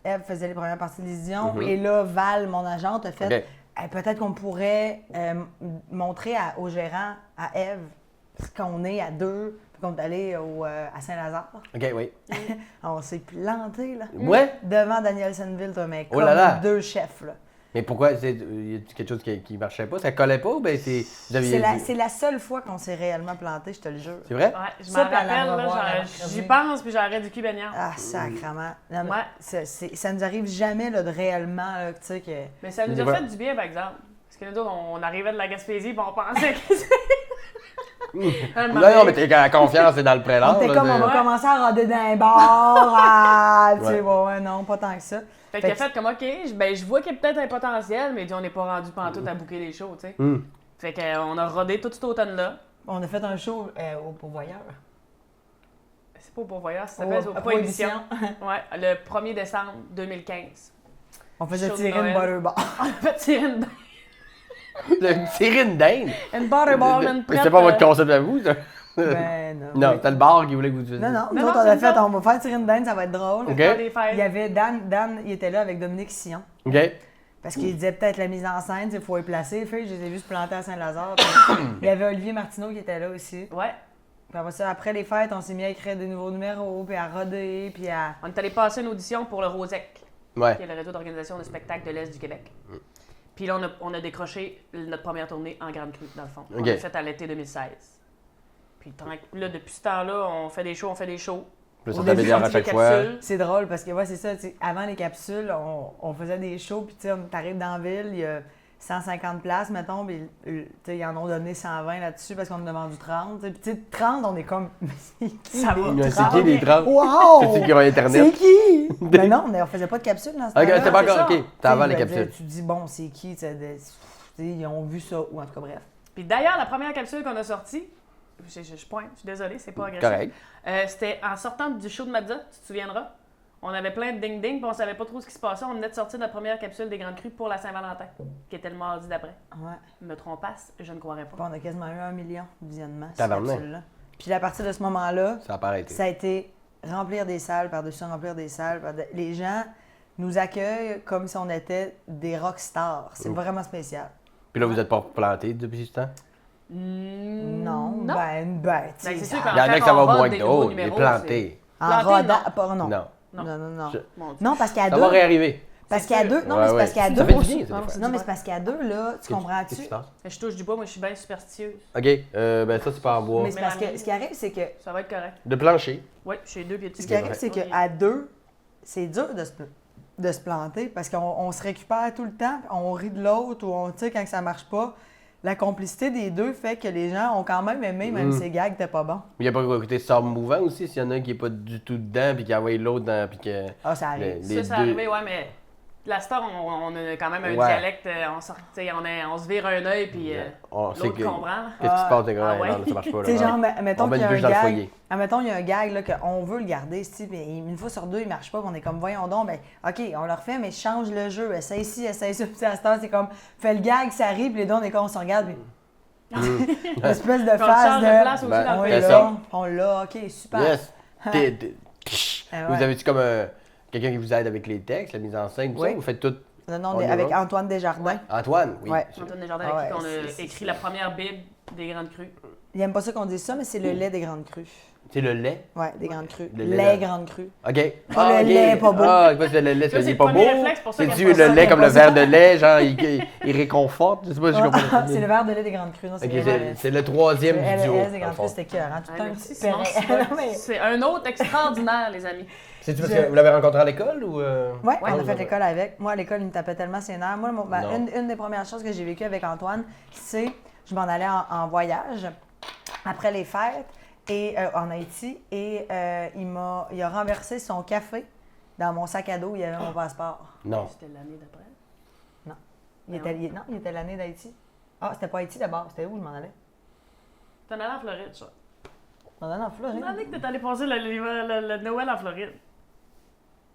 Eve faisait les premières parties de l'Ision. Mhm. Et là, Val, mon agente, a fait Ok. peut-être qu'on pourrait montrer au gérant, à Eve, ce qu'on est à deux, puis qu'on est allé à Saint-Lazare. Ok, oui. On s'est planté, là. Ouais? Devant Danielsonville, toi, mais Oh comme là là. deux chefs, là. Mais pourquoi? Y a quelque chose qui marchait pas? Ça collait pas ou ben c'est. vous aviez- C'est la seule fois qu'on s'est réellement planté, je te le jure. C'est vrai? Ouais, je Ça, m'en puis à la rappelle, revoir, là, à la j'y mercredi. pense, puis j'arrête du cul baignant. Ah, sacrement. Non, mais Ouais. ça nous arrive jamais, là, de réellement, là, tu sais, que... Mais ça nous C'est a vrai. fait du bien, par exemple. Parce que nous autres, on arrivait de la Gaspésie, puis on pensait que Non, mais t'es la confiance, c'est dans le prélat. On était comme, on va Ouais. commencer à roder dans un bar, tu sais, Ouais. ouais, non, pas tant que ça. Fait qu'il a fait comme, OK, je vois qu'il y a peut-être un potentiel, mais il dit, on n'est pas rendu pantoute à bouquer des shows, tu sais. Hum. Fait qu'on a rodé tout cet automne-là. On a fait un show au Pourvoyeur. C'est pas au Pourvoyeur, ça s'appelle au à Prohibition. Ouais, le 1er décembre 2015. On faisait Show de tirer une Noël. butter bar. On a fait tirer une Tirer une dinde. butterball, une prête. C'est pas votre concept à vous, ça? Ben, non. Non, oui. c'était le bar qui voulait que vous fassiez. Non, nous non, autres, on c'est a nous fait, autres. on va faire tirer une dinde, ça va être drôle. Ok. Des Il fêtes. y avait Dan, il était là avec Dominique Sillon. OK. Parce qu'il disait peut-être la mise en scène, il faut y placer. Fait, je les ai vus se planter à Saint-Lazare. puis il y avait Olivier Martineau qui était là aussi. Ouais. Puis après ça, après les fêtes, on s'est mis à écrire des nouveaux numéros, puis à roder, puis à... On est allé passer une audition pour le Rosec, Ouais. qui est le réseau d'organisation de spectacles de l'Est du Québec. Puis là, on a décroché notre première tournée en Grande Crue, dans le fond. On Ok. l'a fait à l'été 2016. Puis là, depuis ce temps-là, on fait des shows. Plus ça On t'améliore a à fait des chaque fois. capsules. C'est drôle parce que, ouais, c'est ça, tu sais, avant les capsules, on faisait des shows, puis tu sais, t'arrives dans la ville, il y a 150 places, mettons, puis tu sais, ils en ont donné 120 là-dessus parce qu'on en a vendu 30. Puis tu sais, 30, on est comme, mais c'est qui Ça va. les C'est qui les 30? Wow! C'est-tu qui ont Internet? C'est qui? Ben non, on faisait pas de capsules dans ce Ok, temps-là. c'était pas c'est encore. ça. OK, t'as avant Tu les sais, je veux capsules. dire, Tu te dis, bon, c'est qui? Tu sais, ils ont vu ça, ou en tout cas, bref. Puis d'ailleurs, la première capsule qu'on a sortie, je pointe, je suis désolée, c'est pas agressif. Correct. C'était en sortant du show de Mazza, tu te souviendras. On avait plein de ding-ding, puis on savait pas trop ce qui se passait. On venait de sortir notre première capsule des Grandes Crues pour la Saint-Valentin, qui était le mardi d'après. Ouais. Me trompasse, je ne croirais Puis pas. on a quasiment eu 1 million de visionnements, cette Tabarnak. capsule-là. Puis à partir de ce moment-là, Ça a pas arrêté. ça a été remplir des salles par-dessus remplir des salles. Les gens nous accueillent comme si on était des rock stars. C'est vraiment spécial. Puis là, vous êtes pas planté depuis ce temps? Non, Non. ben, tu sais, c'est sûr en- qu'en Il y en a fait, que ça va on rode moins des que nouveaux d'autres, mais numéros, planté. en Planté, rodant, non. pas, non. Non. Non. Je- Mon Dieu. Non, parce qu'à Ça deux, va réarriver. parce C'est qu'à sûr. deux, non, Ouais, mais c'est ouais. parce qu'à Ça deux, fait du bien, ça, Non, des fois. non, mais c'est parce qu'à deux, là, tu Qu'est-ce comprends-tu? qui se passe? Je touche du bois, moi je suis bien superstitieuse. OK, ben ça, c'est pas en bois. Mais c'est parce que ce qui arrive, c'est que Ça va être correct. De plancher. Oui, j'ai 2 pieds dessus. ce qui arrive, c'est Ok. qu'à deux, c'est dur de se planter parce qu'on se récupère tout le temps, on rit de l'autre ou on, tu sais, quand ça marche pas. La complicité des deux fait que les gens ont quand même aimé, même si les gags étaient pas bons. Il n'y a pas côté sort mouvant aussi, s'il y en a un qui est pas du tout dedans, puis qui envoie l'autre dans, puis que... Ah, ça arrive. Les Ça, deux- c'est arrivé, ouais, mais la star, on a quand même un Ouais. dialecte, on se vire un œil, puis On sait l'autre que... comprend. Qu'est-ce qui se passe? Ah ouais. Non, ça marche pas. Tu sais, là. genre, mettons On met qu'il y a une un bûche dans le gag. foyer. Mettons, il y a un gag là, qu'on veut le garder, mais une fois sur deux, il marche pas. Puis on est comme, voyons donc, ben, OK, on le refait, mais change le jeu. Essaye ci, essaye ça. Puis à cette heure, c'est comme, fais le gag, ça arrive, puis les deux, on est comme, on se regarde. Puis, Une espèce de On phase change de place de. aussi Ben, dans On le c'est l'a, ça. on l'a, ok, super. Yes. Ah Vous ouais. avez-tu comme quelqu'un qui vous aide avec les textes, la mise en scène, tout Oui. ça? Vous faites tout? Non, non, On est avec là. Antoine Desjardins. Antoine, oui. Ouais. Antoine Desjardins, Ah avec qui ouais, on a c'est- écrit la première Bible des Grandes Crues. Il aime pas ça qu'on dise ça, mais c'est le lait des grandes crues. C'est le lait? Ouais, des grandes crues. Le Les lait, grandes crues. OK. Pas le lait pas beau. Ah, parce que le lait, Ça, c'est c'est pas le beau. premier réflexe, pour ça C'est-tu qu'il aime pas le ça, lait qu'il comme aime le pas verre ça. de lait, genre, il réconforte? Je sais pas si je comprends. C'est le verre de lait des grandes crues. Non, c'est OK, vraiment c'est le troisième Elle, du duo. des dans le grandes fond. crues, c'était écœurant. Tout Ah, un merci, petit Simon, perret. Non, mais- c'est un autre extraordinaire, les amis. C'est-tu parce que vous l'avez rencontré à l'école ou... Ouais, on a fait l'école avec. Moi, à l'école, il me tapait tellement ses nerfs. Moi, Non. une des premières choses que j'ai vécues avec Antoine, c'est je m'en allais en voyage après les fêtes et en Haïti et il a renversé son café dans mon sac à dos. Il y avait mon passeport. Non. C'était l'année d'après. Il était l'année d'Haïti. Ah, c'était pas Haïti d'abord. C'était où je m'en allais? T'en allais en Floride, ça. Je m'en allais en Floride. L'année que t'es allé passer le Noël en Floride.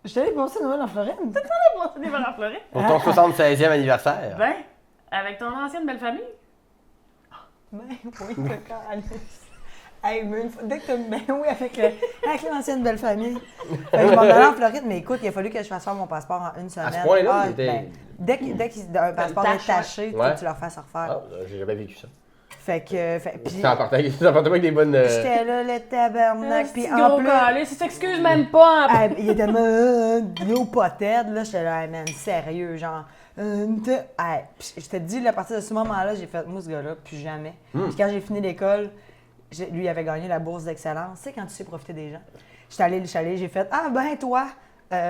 Je suis allée passer Noël en Floride. T'es allé passer l'hiver en Floride? Pour ton 76e anniversaire. Ben, avec ton ancienne belle famille. Ben oui, le calice. Hey, mais une fois, dès que t'as. Ben oui, avec l'ancienne belle famille. Fait que je m'en allais en Floride, mais écoute, il a fallu que je fasse faire mon passeport en une semaine. À ce point-là, Ah, il était- ben, dès qu'un passeport tache, est taché, faut ouais. que tu le refasses refaire. Ah, j'ai jamais vécu ça. Fait que. Puis C'est important avec des bonnes... j'étais là, le tabernacle. Puis en gros plus. calé, si t'excuses même pas. Ah, il était gros potet, là, j'étais là, hey, man, sérieux, genre. Hey, puis je te dis, à partir de ce moment-là, j'ai fait, moi, ce gars-là, plus jamais. Puis quand j'ai fini l'école, lui, il avait gagné la bourse d'excellence. Tu sais, quand tu sais profiter des gens. J'étais allée, j'ai fait, ah, ben, toi,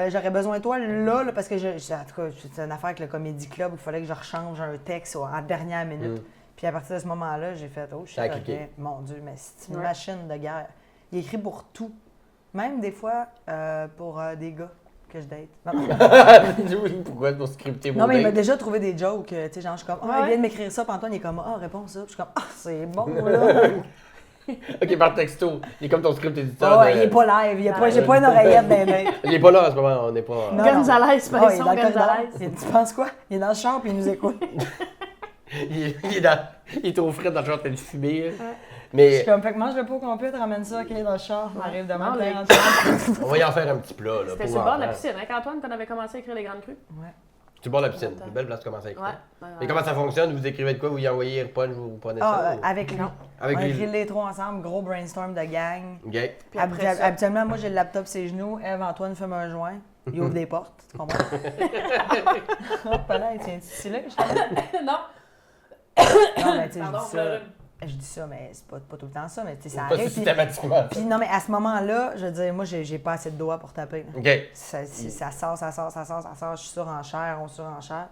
j'aurais besoin de toi là, parce que, en tout cas, c'est une affaire avec le Comedy Club où il fallait que je rechange un texte en dernière minute. Puis à partir de ce moment-là, j'ai fait, oh, shit, Ça a ok, cliqué. mon Dieu, mais c'est une Ouais. machine de guerre. Il écrit pour tout. Même des fois, pour des gars que je date. Pourquoi pour scripter vos Non, mais il m'a dates? déjà trouvé des jokes. Tu sais, genre, je suis comme, ah, il Ouais. vient de m'écrire ça, puis Antoine, il est comme, ah, réponds ça. Puis je suis comme, ah, c'est bon, là. OK, par texto. Il est comme ton script éditeur. Ah ouais, il est pas live, j'ai pas une oreillette dans les mains. Il est pas là en ce moment, on n'est pas... Non. Gonzalez, Ah, il est dans le corridor. Gonzalez. Tu penses quoi? Il est dans le char, puis il nous écoute. il est trop frais dans le genre, t'as du fumé. Je Mais suis comme, fait que mange le pot complet, tu ramènes ça, ok, dans le char. On arrive demain, Non, t'es le- on va y en faire un petit plat. Là, C'était pour sur le bord de la faire. piscine, hein, qu'Antoine, quand on avait commencé à écrire les Grandes Crues. Ouais. C'est bon la piscine. Longtemps. Une belle place de commencer à écrire. Ouais. Et comment ça fonctionne? Vous écrivez de quoi? Vous y envoyez AirPunch, vous prenez Ah, ça? ou- avec lui. Avec on lui. écrit les trois ensemble, gros brainstorm de gang. OK. Puis après ça- Habituellement, moi, j'ai le laptop sur ses genoux. Eve, Antoine fume un joint. Il ouvre des portes, tu comprends? Hop là, il tient ici là, je t'en- non, Non, mais tu sais, pardon, je dis le- ça. Je dis ça, mais c'est pas tout le temps ça, mais tu sais, ça Pas arrive. Puis, systématiquement. puis non, mais à ce moment-là, je veux dire, moi, j'ai pas assez de doigts pour taper. là. OK. Ça sort, je suis surenchère, on surenchère.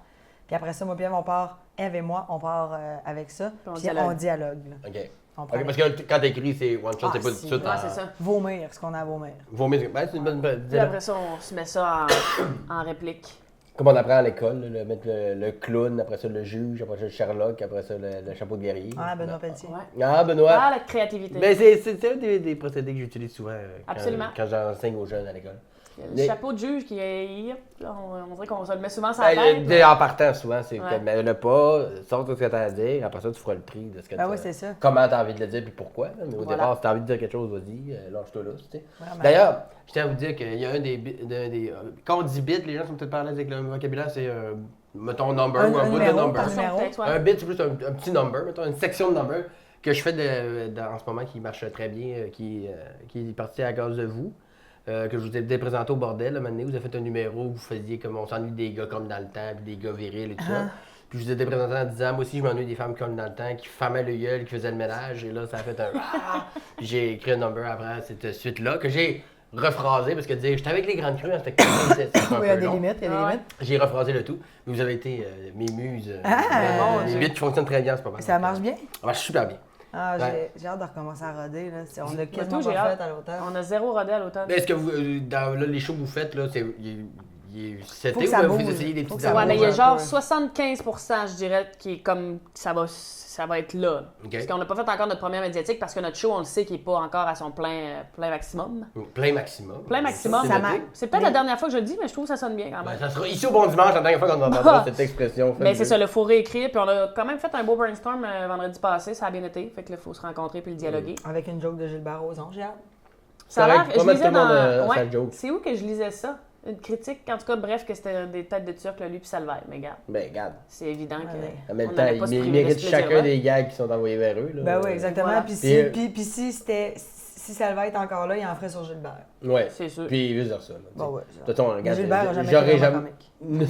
Puis après ça, moi, puis Eve, on part, Eve et moi, on part avec ça. on Puis dialogue. on dialogue. Là. OK. On prend OK, parce que quand t'écris, c'est one shot, Ah, c'est pas tout de si. suite. Ouais, c'est ça. Vomir, ce qu'on a à vomir. Vomir. Ben, c'est une bonne. Puis après ça, on se met ça en réplique. Comme on apprend à l'école, là, mettre le clown, après ça le juge, après ça le Sherlock, après ça le chapeau de guerrier. Ah, Benoît Pelletier. Ouais. Ah, Benoît. Ah, la créativité. Ben, c'est un des procédés que j'utilise souvent Absolument. quand j'enseigne aux jeunes à l'école. Le Mais- chapeau de juge qui est. On dirait qu'on se le met souvent sur la Ben, tête. en partant, souvent, c'est Ouais. comme mais le pas, sors ce que tu as à dire, après ça, tu feras le tri de ce que Ben tu oui, c'est ça. Comment tu as envie de le dire puis pourquoi. là. Mais au Voilà. départ, si tu as envie de dire quelque chose, vas-y, lâche-toi là. Tu sais. Vraiment. D'ailleurs, je tiens à vous dire qu'il y a un des. Quand on dit bit, les gens sont peut-être parlés avec le vocabulaire, c'est mettons number ou un bout de numéro, number. par numéro. Peut-être, ouais. Un bit, c'est plus un petit number, mettons une section de number que je fais en ce moment qui marche très bien, qui est parti à cause de vous. Que je vous ai présenté au bordel, là, un moment donné, vous avez fait un numéro où vous faisiez comme on s'ennuie des gars comme dans le temps, puis des gars virils et tout ça. Puis je vous ai présenté en disant, moi aussi je m'ennuie des femmes comme dans le temps, qui fermaient le gueule, qui faisaient le ménage, et là ça a fait un ah! Puis j'ai écrit un number après cette suite-là, que j'ai rephrasé, parce que dire j'étais avec les grandes crues, c'était un Oui, il y a peu des long. limites, il y a des Ah ouais. limites. J'ai rephrasé le tout, mais vous avez été mes muses, bon, les Dieu. bits qui fonctionnent très bien, c'est pas mal. Ça marche bien? Ça marche super bien. Ah, Ouais. j'ai hâte de recommencer à roder. Là. On a Moi, quasiment j'ai pas hâte. fait à l'automne. On a zéro rodé à l'automne. Mais est-ce que vous, dans là, les shows que vous faites, là, il il est seté Faut que ou ça ben, bouge. vous essayez des Faut petites que ça Ouais, bouge mais il y a un genre peu. 75%, je dirais, qui est comme. Ça va être là. Ok. Parce qu'on n'a pas fait encore notre première médiatique parce que notre show, on le sait qu'il n'est pas encore à son plein maximum. Plein maximum. Plein maximum. C'est Ça noté. marche. C'est peut-être Mais- la dernière fois que je le dis, mais je trouve que ça sonne bien quand Ben, même. ça sera ici au Bon Dimanche, la dernière fois qu'on entendra cette expression. Mais c'est ça, il faut réécrire. Puis on a quand même fait un beau brainstorm vendredi passé, ça a bien été. Fait que là, il faut se rencontrer puis le dialoguer. Avec une joke de Gilbert Rozon, j'ai hâte. Ça a Ça l'air. règle pas Je mal lisais tout le monde, dans. sa Ouais. joke. C'est où que je lisais ça? Une critique, en tout cas, bref, que c'était des têtes de Turc, là, lui puis Salvaire. Mais regarde, Ben, regarde. c'est évident que. Ouais. En même on temps, n'allait pas se ils priver de méritent ce chacun plaisir-là. des gags qui sont envoyés vers eux. Là. Ben oui, exactement. Voilà. Puis Puis, si c'était. Si Salva est encore là, il en ferait sur Gilbert. Ouais. C'est sûr. Puis vice versa. là, Bon, tu ouais. sais. De toute façon, regarde, Gilbert a jamais j'aurais été jamais... vraiment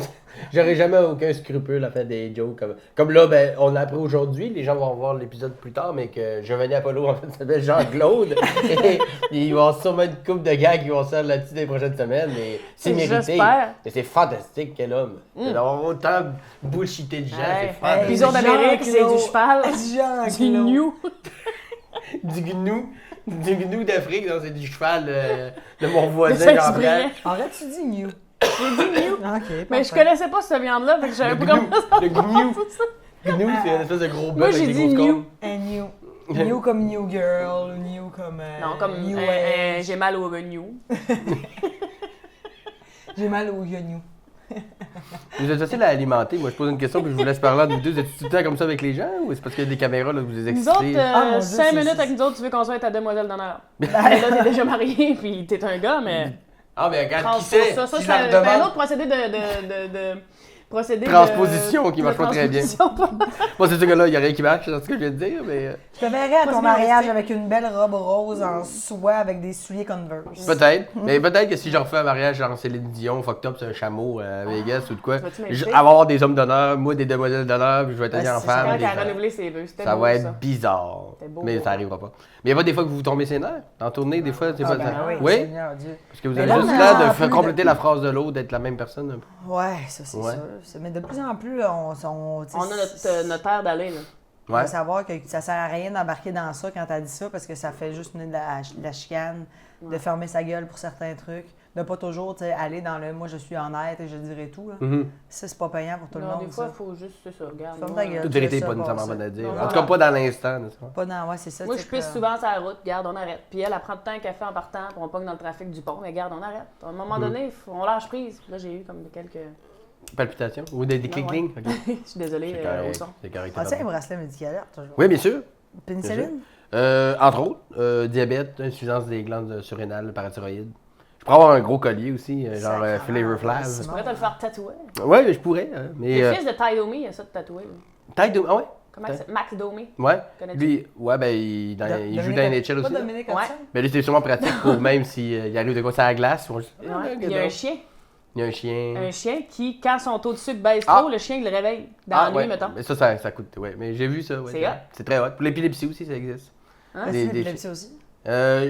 J'aurais jamais aucun scrupule à faire des jokes comme là, ben, on l'a appris aujourd'hui, les gens vont voir l'épisode plus tard, mais que Giovanni Apollo, en fait, s'appelle Jean-Claude. Et il va y avoir sûrement une couple de gars qui vont se faire là-dessus des prochaines semaines, mais c'est mérité. J'espère. Mais c'est fantastique, quel homme. D'avoir autant bullshité de gens, Ouais. c'est fantastique. Bison d'Amérique, c'est du cheval. Jean Du new. Du gnou d'Afrique, non, c'est du cheval de mon voisin De Jean-Pierre. Saint-Cyprien. Arrête, tu dis new. J'ai dit new. Ok. Mais je parfait. connaissais pas cette viande-là, fait que je savais Le pas comment ça le gnou. ça. Gnou, c'est une espèce de gros Moi, bœuf j'ai avec dit des grosses new. côtes. Un new. New comme New Girl, ou new comme. Non, comme New un- j'ai mal au new. J'ai mal au new. Vous êtes facile à alimenter. Moi, je pose une question puis je vous laisse parler de vous deux. Vous êtes tout le temps comme ça avec les gens ou c'est parce qu'il y a des caméras là que vous les Nous excitez? autres, Ah, mon Dieu, 5 c'est- minutes c'est- avec nous autres, tu veux qu'on soit ta demoiselle d'honneur. Mais là, t'es déjà marié, puis t'es un gars, mais. Ah, mais regarde, qui Transpose sait? ça, Si c'est je la un un redemande. autre procédé de procédé Transposition qui de marche pas très bien. transposition. Moi, c'est ce gars-là, il y a rien qui marche, c'est ce que je viens de dire, mais. Je te verrais à Pas ton si mariage realistique. avec une belle robe rose en soie avec des souliers Converse. Peut-être. Mais peut-être que si je refais un mariage genre Céline Dion, fucked up, c'est un chameau à Vegas ou de quoi. Tu vas-tu Je m'inviter? vais avoir des hommes d'honneur, moi des demoiselles d'honneur, puis je vais être Ah, habillé en c'est femme. Quand des elle a gens. renouvelé ses vœux, c'était Ça beau, va être ça. bizarre. C'était beau, Mais beau. ça arrivera pas. Mais il n'y a pas des fois que vous vous tombez ses nerfs? En tournée, des fois, c'est Ah, pas ben ça. oui, Seigneur Dieu. Parce que vous Mais avez là, juste on a l'air de un faire peu compléter de- la phrase de l'autre, d'être la même personne un peu. Ouais, ça c'est Ouais. sûr. Mais de plus en plus, on tu sais, On a notre air d'aller, là. On Ouais. va savoir que ça sert à rien d'embarquer dans ça quand t'as dit ça parce que ça fait juste mener de la chicane, de fermer sa gueule pour certains trucs, de pas toujours tu sais, aller dans le moi je suis honnête et je dirai tout. Là. Mhm. Ça, c'est pas payant pour tout le Non, monde. des fois, ça. il faut juste, c'est ça, regarde. Ferme moi, ta gueule. Toute vérité n'est ça pas nécessairement passer. bonne à dire. Non, En tout voilà. cas, pas dans l'instant, n'est-ce pas? Pas dans, ouais, c'est ça. Moi, tu je sais pisse que- souvent sur la route, regarde, on arrête. Puis elle prend de temps qu'elle fait en partant, puis on pogne dans le trafic du pont, mais regarde, on arrête. À un moment donné, on lâche prise. Là, j'ai eu comme quelques. Palpitations? Ou des clic-cling? Ok. Je suis désolée C'est au correct. son. C'est correct. Ah, tu sais, un bracelet médical, toujours. Oui, bien sûr. Pénicilline? Entre autres, diabète, insuffisance des glandes surrénales, parathyroïde. Je pourrais avoir un gros collier aussi, genre Sacrément. Flavor Je Flav. pourrais te le faire tatouer. Ouais, mais je pourrais. Mais. Le fils de Ty Domi, il a ça de tatouer. là. Taille de. Ah ouais? Comment ça s'appelle? Max Domi. Ouais. Connais-tu? Lui, ouais, ben, il joue Dominique- dans NHL Pas aussi. Dominique Ouais. Hudson? Mais lui, c'est sûrement pratique pour même s'il arrive de quoi ça à la glace. On... Ouais. Il y a un chien. Il y a un chien. Un chien qui, quand son taux de sucre baisse Ah. trop, le chien il le réveille dans la nuit, ouais. mettons. Mais ça coûte. Ouais, mais j'ai vu ça. Ouais, C'est hot. C'est très hot. Pour l'épilepsie aussi, ça existe. Hein? Ah, Des- c'est des- l'épilepsie aussi.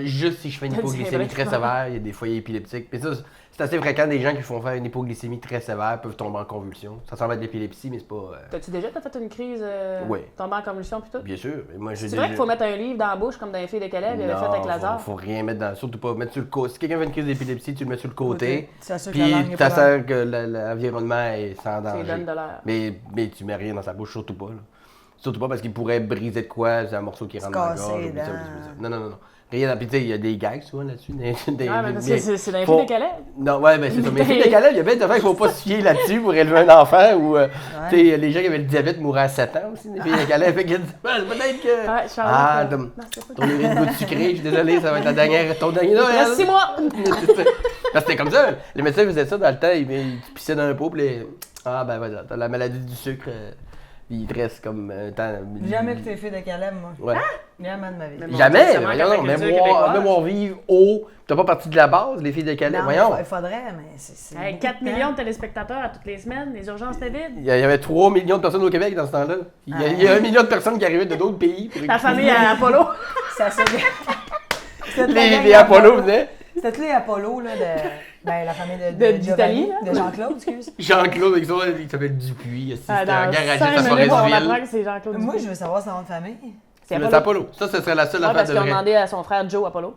Juste si je fais une C'est hypoglycémie vrai. très sévère, il y a des foyers épileptiques. Mais ça, c'est assez fréquent, des gens qui font faire une hypoglycémie très sévère peuvent tomber en convulsion. Ça semble être de l'épilepsie, mais c'est pas. T'as-tu déjà fait une crise Ouais. tombée en convulsion plutôt? Bien sûr. Mais moi, j'ai C'est vrai qu'il faut mettre un livre dans la bouche comme dans les filles de Calais, il avait fait avec Lazare. Faut rien mettre dans. Surtout pas mettre sur le côté. Si quelqu'un fait une crise d'épilepsie, tu le mets sur le côté. Tu t'assures que la Puis langue est tu pas dans- t'assures que l'environnement est sans Ça lui donne danger. de l'air. Mais tu mets rien dans sa bouche, surtout pas. Là. Surtout pas parce qu'il pourrait briser de quoi, c'est un morceau qui rentre dans la casser gorge. les oublie ça, dents. oublie ça. Non. Rien. Puis tu sais, il y a des gags souvent là-dessus. Ouais, mais c'est dans les faut- filles de Calais. Non, ouais, ben c'est ça. Mais les filles de Calais, il y a bien des affaires qu'il faut pas se fier là-dessus pour élever un enfant ou. Tu sais, les gens qui avaient le diabète mouraient à 7 ans aussi, les filles de Calais. Fait que peut-être que. Ouais, Charlotte. Ah, Non, ton c'est pas urine goûte sucrée, je suis désolé, ça va être la dernière. Ton dernier Noël. Reste 6 mois! Parce que c'était comme ça. Les médecins faisaient ça dans le temps, ils pissaient dans un pot, puis ah ben voilà, t'as la maladie du sucre, il te reste comme un temps. Jamais que t'es fait de Calem, moi. Ouais. Jamais de ma vie. Mais bon, Jamais! ça manque Voyons, à la non, culture mémoire, québécoise. mémoire vive, haut, t'as pas parti de la base, les filles de Calais, Non, voyons. il faudrait, mais c'est. Hey, beaucoup 4 de temps. millions de téléspectateurs à toutes les semaines, les urgences étaient vides. Il y avait 3 millions de personnes au Québec dans ce temps-là. Il y a 1 million de personnes qui arrivaient de d'autres pays. Pour Ta famille à Apollo. Ça se C'était les Apollo venaient. C'était tous les Apollo, là, de. Ben, la famille D'Italie, Giovanni, là. de Jean-Claude, excuse. Jean-Claude, il s'appelle Dupuis, c'était un Dans garagiste 5 à minutes, on apprend Forest-Ville. que c'est Jean-Claude Moi, Dupuis. je veux savoir son nom de famille. C'est C'est Apollo. Apollo. Ça, ce serait la seule Ouais, affaire parce de qu'ils ont vrai. demandé à son frère Joe Apollo.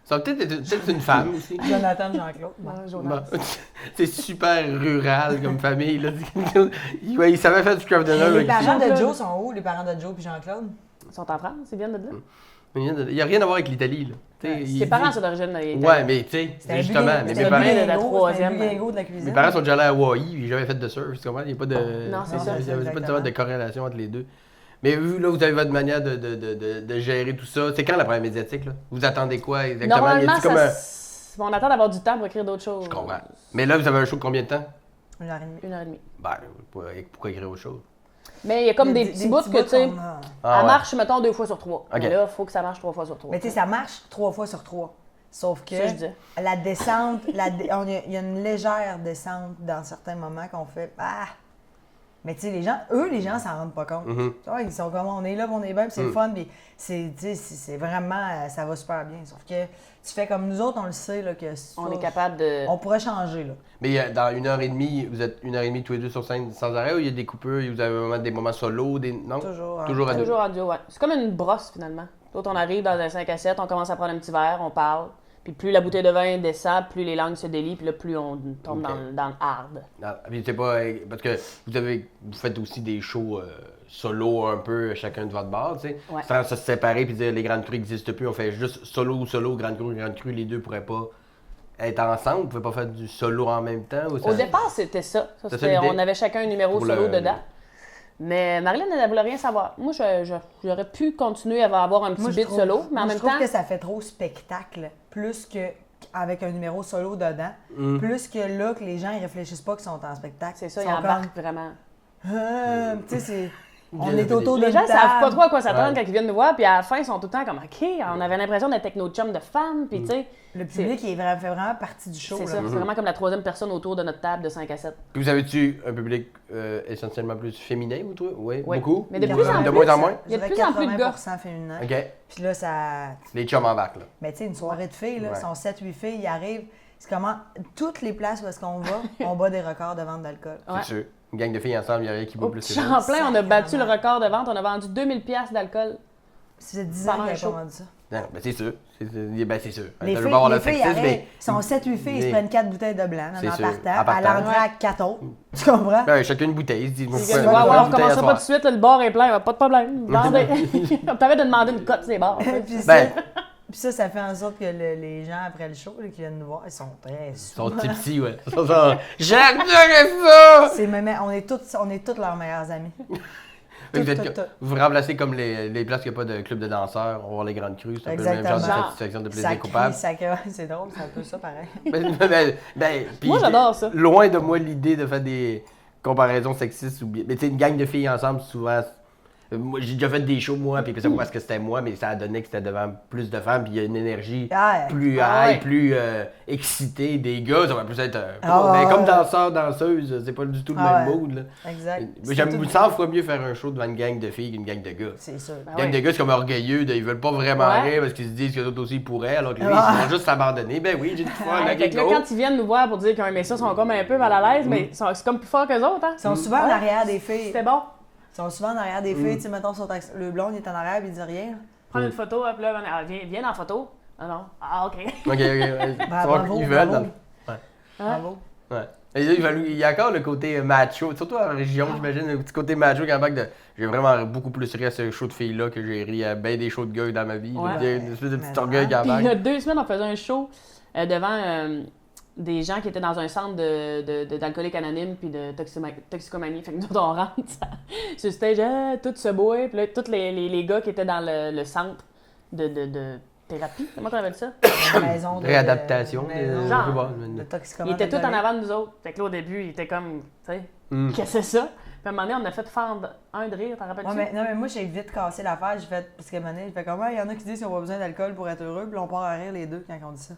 Ça va peut-être être une femme aussi. Jonathan Jean-Claude. Ouais, Bon. Jonas. C'est super rural comme famille. Là. Il savait faire du craft dinner. Les avec parents Jean-Claude. de Joe sont où, les parents de Joe puis Jean-Claude? Ils sont en France, ils viennent de là. Il n'y a rien à voir avec l'Italie. Là. Ses parents sont d'origine italienne. Ouais, mais tu sais, C'était un justement, mais c'était mes un parents, de la bilingo, troisième. c'était un bilingo de la cuisine. mes parents sont déjà allés à Hawaï, puis j'ai jamais fait de surf, tu comprends? Il n'y a pas de, Non, c'est ça, il y a pas exactement. de corrélation entre les deux. Mais vu, là, vous avez votre manière de gérer tout ça. C'est quand la première médiatique, là? Vous attendez quoi exactement? Normalement, Y a-t-il comme on attend d'avoir du temps pour écrire d'autres choses. Je comprends. Mais là, vous avez un show de combien de temps? 1h30. 1h30. Ben, pourquoi écrire autre chose? Mais il y a comme des petits bouts que, tu sais, qu'on a. Ah, elle ouais. marche, mettons, 2 fois sur 3. Ok. Mais là, il faut que ça marche 3 fois sur 3. Mais tu sais, ça marche 3 fois sur 3. Sauf que Ça, je dis. la descente, il y a une légère descente dans certains moments qu'on fait ah. Mais tu sais, les gens s'en rendent pas compte. Mhm. Tu vois, ils sont comme on est là, on est bien, puis c'est le fun, puis c'est, tu sais, c'est vraiment, ça va super bien. Sauf que tu fais comme nous autres, on le sait, là, que ça, On est capable de. on pourrait changer, là. Mais dans 1h30, vous êtes 1h30 tous les deux sur scène sans arrêt ou il y a des coupures, vous avez des moments solo, non? Toujours. Toujours à deux. Toujours en duo, ouais. C'est comme une brosse, finalement. D'autres, on arrive dans un 5 à 7, on commence à prendre un petit verre, on parle. Puis plus la bouteille de vin descend, plus les langues se délient, puis là, plus on tombe Ok. dans le hard. Non, puis c'est pas. Parce que vous faites aussi des shows solo un peu chacun de votre bord, tu sais. Ouais. Sans se séparer puis dire les grandes crues n'existent plus, on fait juste solo, grande crue, les deux pourraient pas être ensemble, vous pouvez pas faire du solo en même temps ou ça... Au départ, c'était ça. C'est ça C'était- l'idée? on avait chacun un numéro Pour solo le- dedans. Mais Marilyn, elle ne voulait rien savoir. Moi, j'aurais pu continuer à avoir un petit Moi, je bit trouve- solo, mais en moi, même je trouve temps, que ça fait trop spectacle, plus que avec un numéro solo dedans, plus que là que les gens ils réfléchissent pas qu'ils sont en spectacle. c'est ça, Ils il sont embarque vraiment. comme, tu sais, c'est on Bien est autour de Les gens une savent pas table. trop à quoi s'attendre Ouais. quand ils viennent nous voir, puis à la fin, ils sont tout le temps comme OK, on avait l'impression d'être avec nos chums de femmes, puis tu sais, Le public il fait vraiment partie du show. c'est là. ça, c'est vraiment comme la troisième personne autour de notre table de 5 à 7. Puis vous avez-tu un public essentiellement plus féminin, vous trouvez? Oui, Oui. beaucoup? Mais de Ou, plus en de plus, moins en moins? Il y a de Je plus dirais en plus de gars. 80% féminin. OK. Puis là, ça. Les chums embarquent, là. Mais tu sais, une soirée de filles, là, Ouais. sont 7-8 filles, ils arrivent. C'est comment. Toutes les places où est-ce qu'on va, on bat des records de vente d'alcool. Ouais. C'est sûr. Une gang de filles ensemble, il n'y a rien qui vaut Au plus petit que ça. Champlain, on a battu le record de vente, on a vendu 2000 pièces d'alcool. Ça fait 10 ans Pendant qu'il un n'y a show. pas vendu ça. Non, ben c'est sûr. C'est sûr. Les Je veux filles, pas avoir les le filles sexisme, arrivent, mais... ils sont 7-8 filles, ils se mais- prennent 4 bouteilles de blanc C'est en sûr, partant, en partant. à l'entraque 4 autres. Tu comprends? Ben, chacune une bouteille. Ils se disent, moi, Ils pourquoi- viennent nous voir, pourquoi ouais, une on bouteille à commencera pas soir? tout de suite, là, le bar est plein, pas de problème. Vendez. On t'avait de demander une cote ces bars. Puis Ben, ça fait en sorte que les gens, après le show, là, qui viennent nous voir, ils sont très ils sont sous. tipsy, ouais. Ils sont genre, j'adorais ça! C'est on est toutes leurs meilleurs amis. Fait que vous, tout. vous remplacez comme les places qu'il n'y a pas de club de danseurs, on va voir les grandes crues, c'est un peu le même genre de Exactement. satisfaction de Ça plaisir crie, coupable. ça crie. C'est drôle, c'est un peu ça pareil. Puis Moi, j'adore ça. Loin de moi l'idée de faire des comparaisons sexistes ou bien. Mais tu sais, une gang de filles ensemble, souvent. Moi, j'ai déjà fait des shows, moi, puis c'est pas parce que c'était moi, mais ça a donné que c'était devant plus de femmes, puis il y a une énergie Ah, plus ah high, ouais. plus excitée des gars, ça va plus être. Ah mais ouais. comme danseur, danseuse, c'est pas du tout le Ah même ouais. mood, là. exact. Moi, C'est j'aime tout- 100 fois mieux faire un show devant une gang de filles qu'une gang de gars. C'est sûr. Ben Une gang ouais. de gars, c'est comme orgueilleux, ils veulent pas vraiment Ouais. rire parce qu'ils se disent que d'autres aussi ils pourraient, alors que lui, Ah. ils vont juste s'abandonner. Ben oui, j'ai du fun, Ouais, la fait que là, go. quand ils viennent nous voir pour dire qu'ils ont aimé ça, ils sont comme un peu mal à l'aise, mais c'est comme plus fort qu'eux autres. Hein? Ils sont souvent en Ouais. arrière des filles. C'était bon. Ils sont souvent en arrière des filles. Tu sais, mettons, le blond, il est en arrière, puis il dit rien. Prendre une photo, puis là, viens en photo. Ah non. Ah, OK. Ok, ouais. Bravo, Ils veulent. bravo. Ouais. Bravo. Ouais. Et là, il y a encore le côté macho, surtout en région, j'imagine, le petit côté macho quand même de. J'ai vraiment beaucoup plus ri à ce show de filles-là que j'ai ri à bien des shows de gars dans ma vie. Ouais. Il y a une espèce de petit Mais orgueil qui Puis il y a embarque. 2 semaines, on faisait un show devant des gens qui étaient dans un centre d'alcooliques anonymes puis de toxicomanie. Fait que nous autres, on rentre sur le stage, tout se boit. Puis là, tous les gars qui étaient dans le centre de thérapie, comment on appelle ça? Maison de Réadaptation. maison Genre. je sais pas. de toxicomane Ils étaient tous en alcoolique. avant de nous autres. Fait que là, au début, ils étaient comme, tu sais, Hmm. qu'est-ce que c'est ça? Puis à un moment donné, on a fait fendre un de rire, t'en rappelles-tu? Ouais, non, mais moi, j'ai vite cassé l'affaire. J'ai fait, parce qu'à un moment donné, j'ai fait comment? Il y en a qui disent qu'ils n'ont pas besoin d'alcool pour être heureux, puis on part à rire les deux quand on dit ça.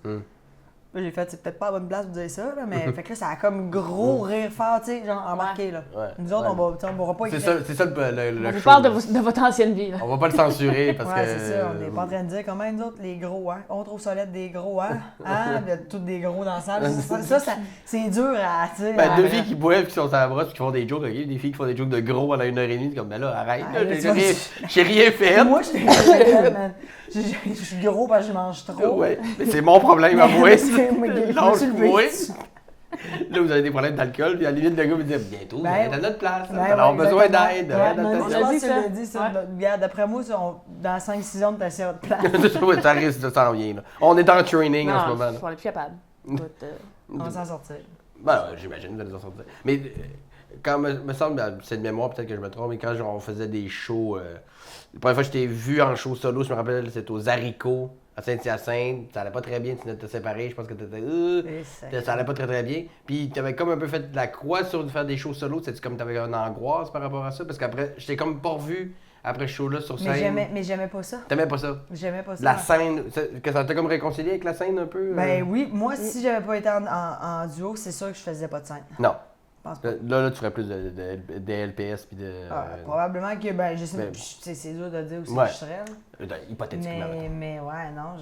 Là, j'ai fait, c'est peut-être pas la bonne place pour dire ça, là, mais fait que là, ça a comme gros rire fort, tu sais, genre embarqué, là. Ouais. Nous autres, on pourra pas C'est écrire. ça le On vous show, parle là. de votre ancienne vie. Là. On va pas le censurer parce Ouais, que. c'est ça, on n'est pas en train de dire comment nous autres, les gros, hein. On trouve solide des gros, hein. Hein, il y a tous des gros dans la salle. Ça, c'est dur à, tu sais. Ben, à- deux filles qui boivent qui sont à la brosse puis qui font des jokes, ok? Des filles qui font des jokes de gros pendant 1h30, c'est comme, ben là, arrête, Ah, là, là, j'ai tu vois, rien, j'ai rien fait. Moi, je man. Je suis gros parce que je mange trop. Ouais, mais c'est mon problème à moi. C'est moi qui- Lâche-moi. Là, vous avez des problèmes d'alcool, puis à la limite, le gars me dit bientôt, vous Ben, allez à notre place, Ben, alors on a ouais, besoin exactement. d'aide. Ouais, dans non, ta- je l'as pense dit, que tu ça. l'as dit, ça. Ouais. Regarde, d'après moi, dans 5-6 ans, t'as assez de place. Ouais, ça risque de s'en venir. Là. On est en training en ce Non, moment. Là. on est plus capable. Écoute, On va s'en sortir. Ben, ouais, j'imagine, vous allez en sortir. Mais quand me semble, ben, c'est de mémoire, peut-être que je me trompe, mais quand genre, on faisait des shows, la première fois que je t'ai vu en show solo, je me rappelle, c'était aux Haricots, à Saint-Hyacinthe. Ça allait pas très bien, tu t'es séparé, je pense que t'étais. Ça allait pas très bien. Puis t'avais comme un peu fait de la croix sur de faire des shows solo, c'est comme t'avais une angoisse par rapport à ça, parce qu'après, je t'ai comme pas revu après ce show-là sur scène. Mais j'aimais pas ça. T'aimais pas ça? J'aimais pas ça. La scène, que ça t'a comme réconcilié avec la scène un peu? Ben oui, moi, si j'avais pas été en duo, c'est sûr que je faisais pas de scène. Non. Je pense pas. Là, tu ferais plus de LPS puis de. Probablement que, ben, je sais, ben, c'est dur de dire où ouais. je serais. Là. Hypothétiquement. Mais ouais, non,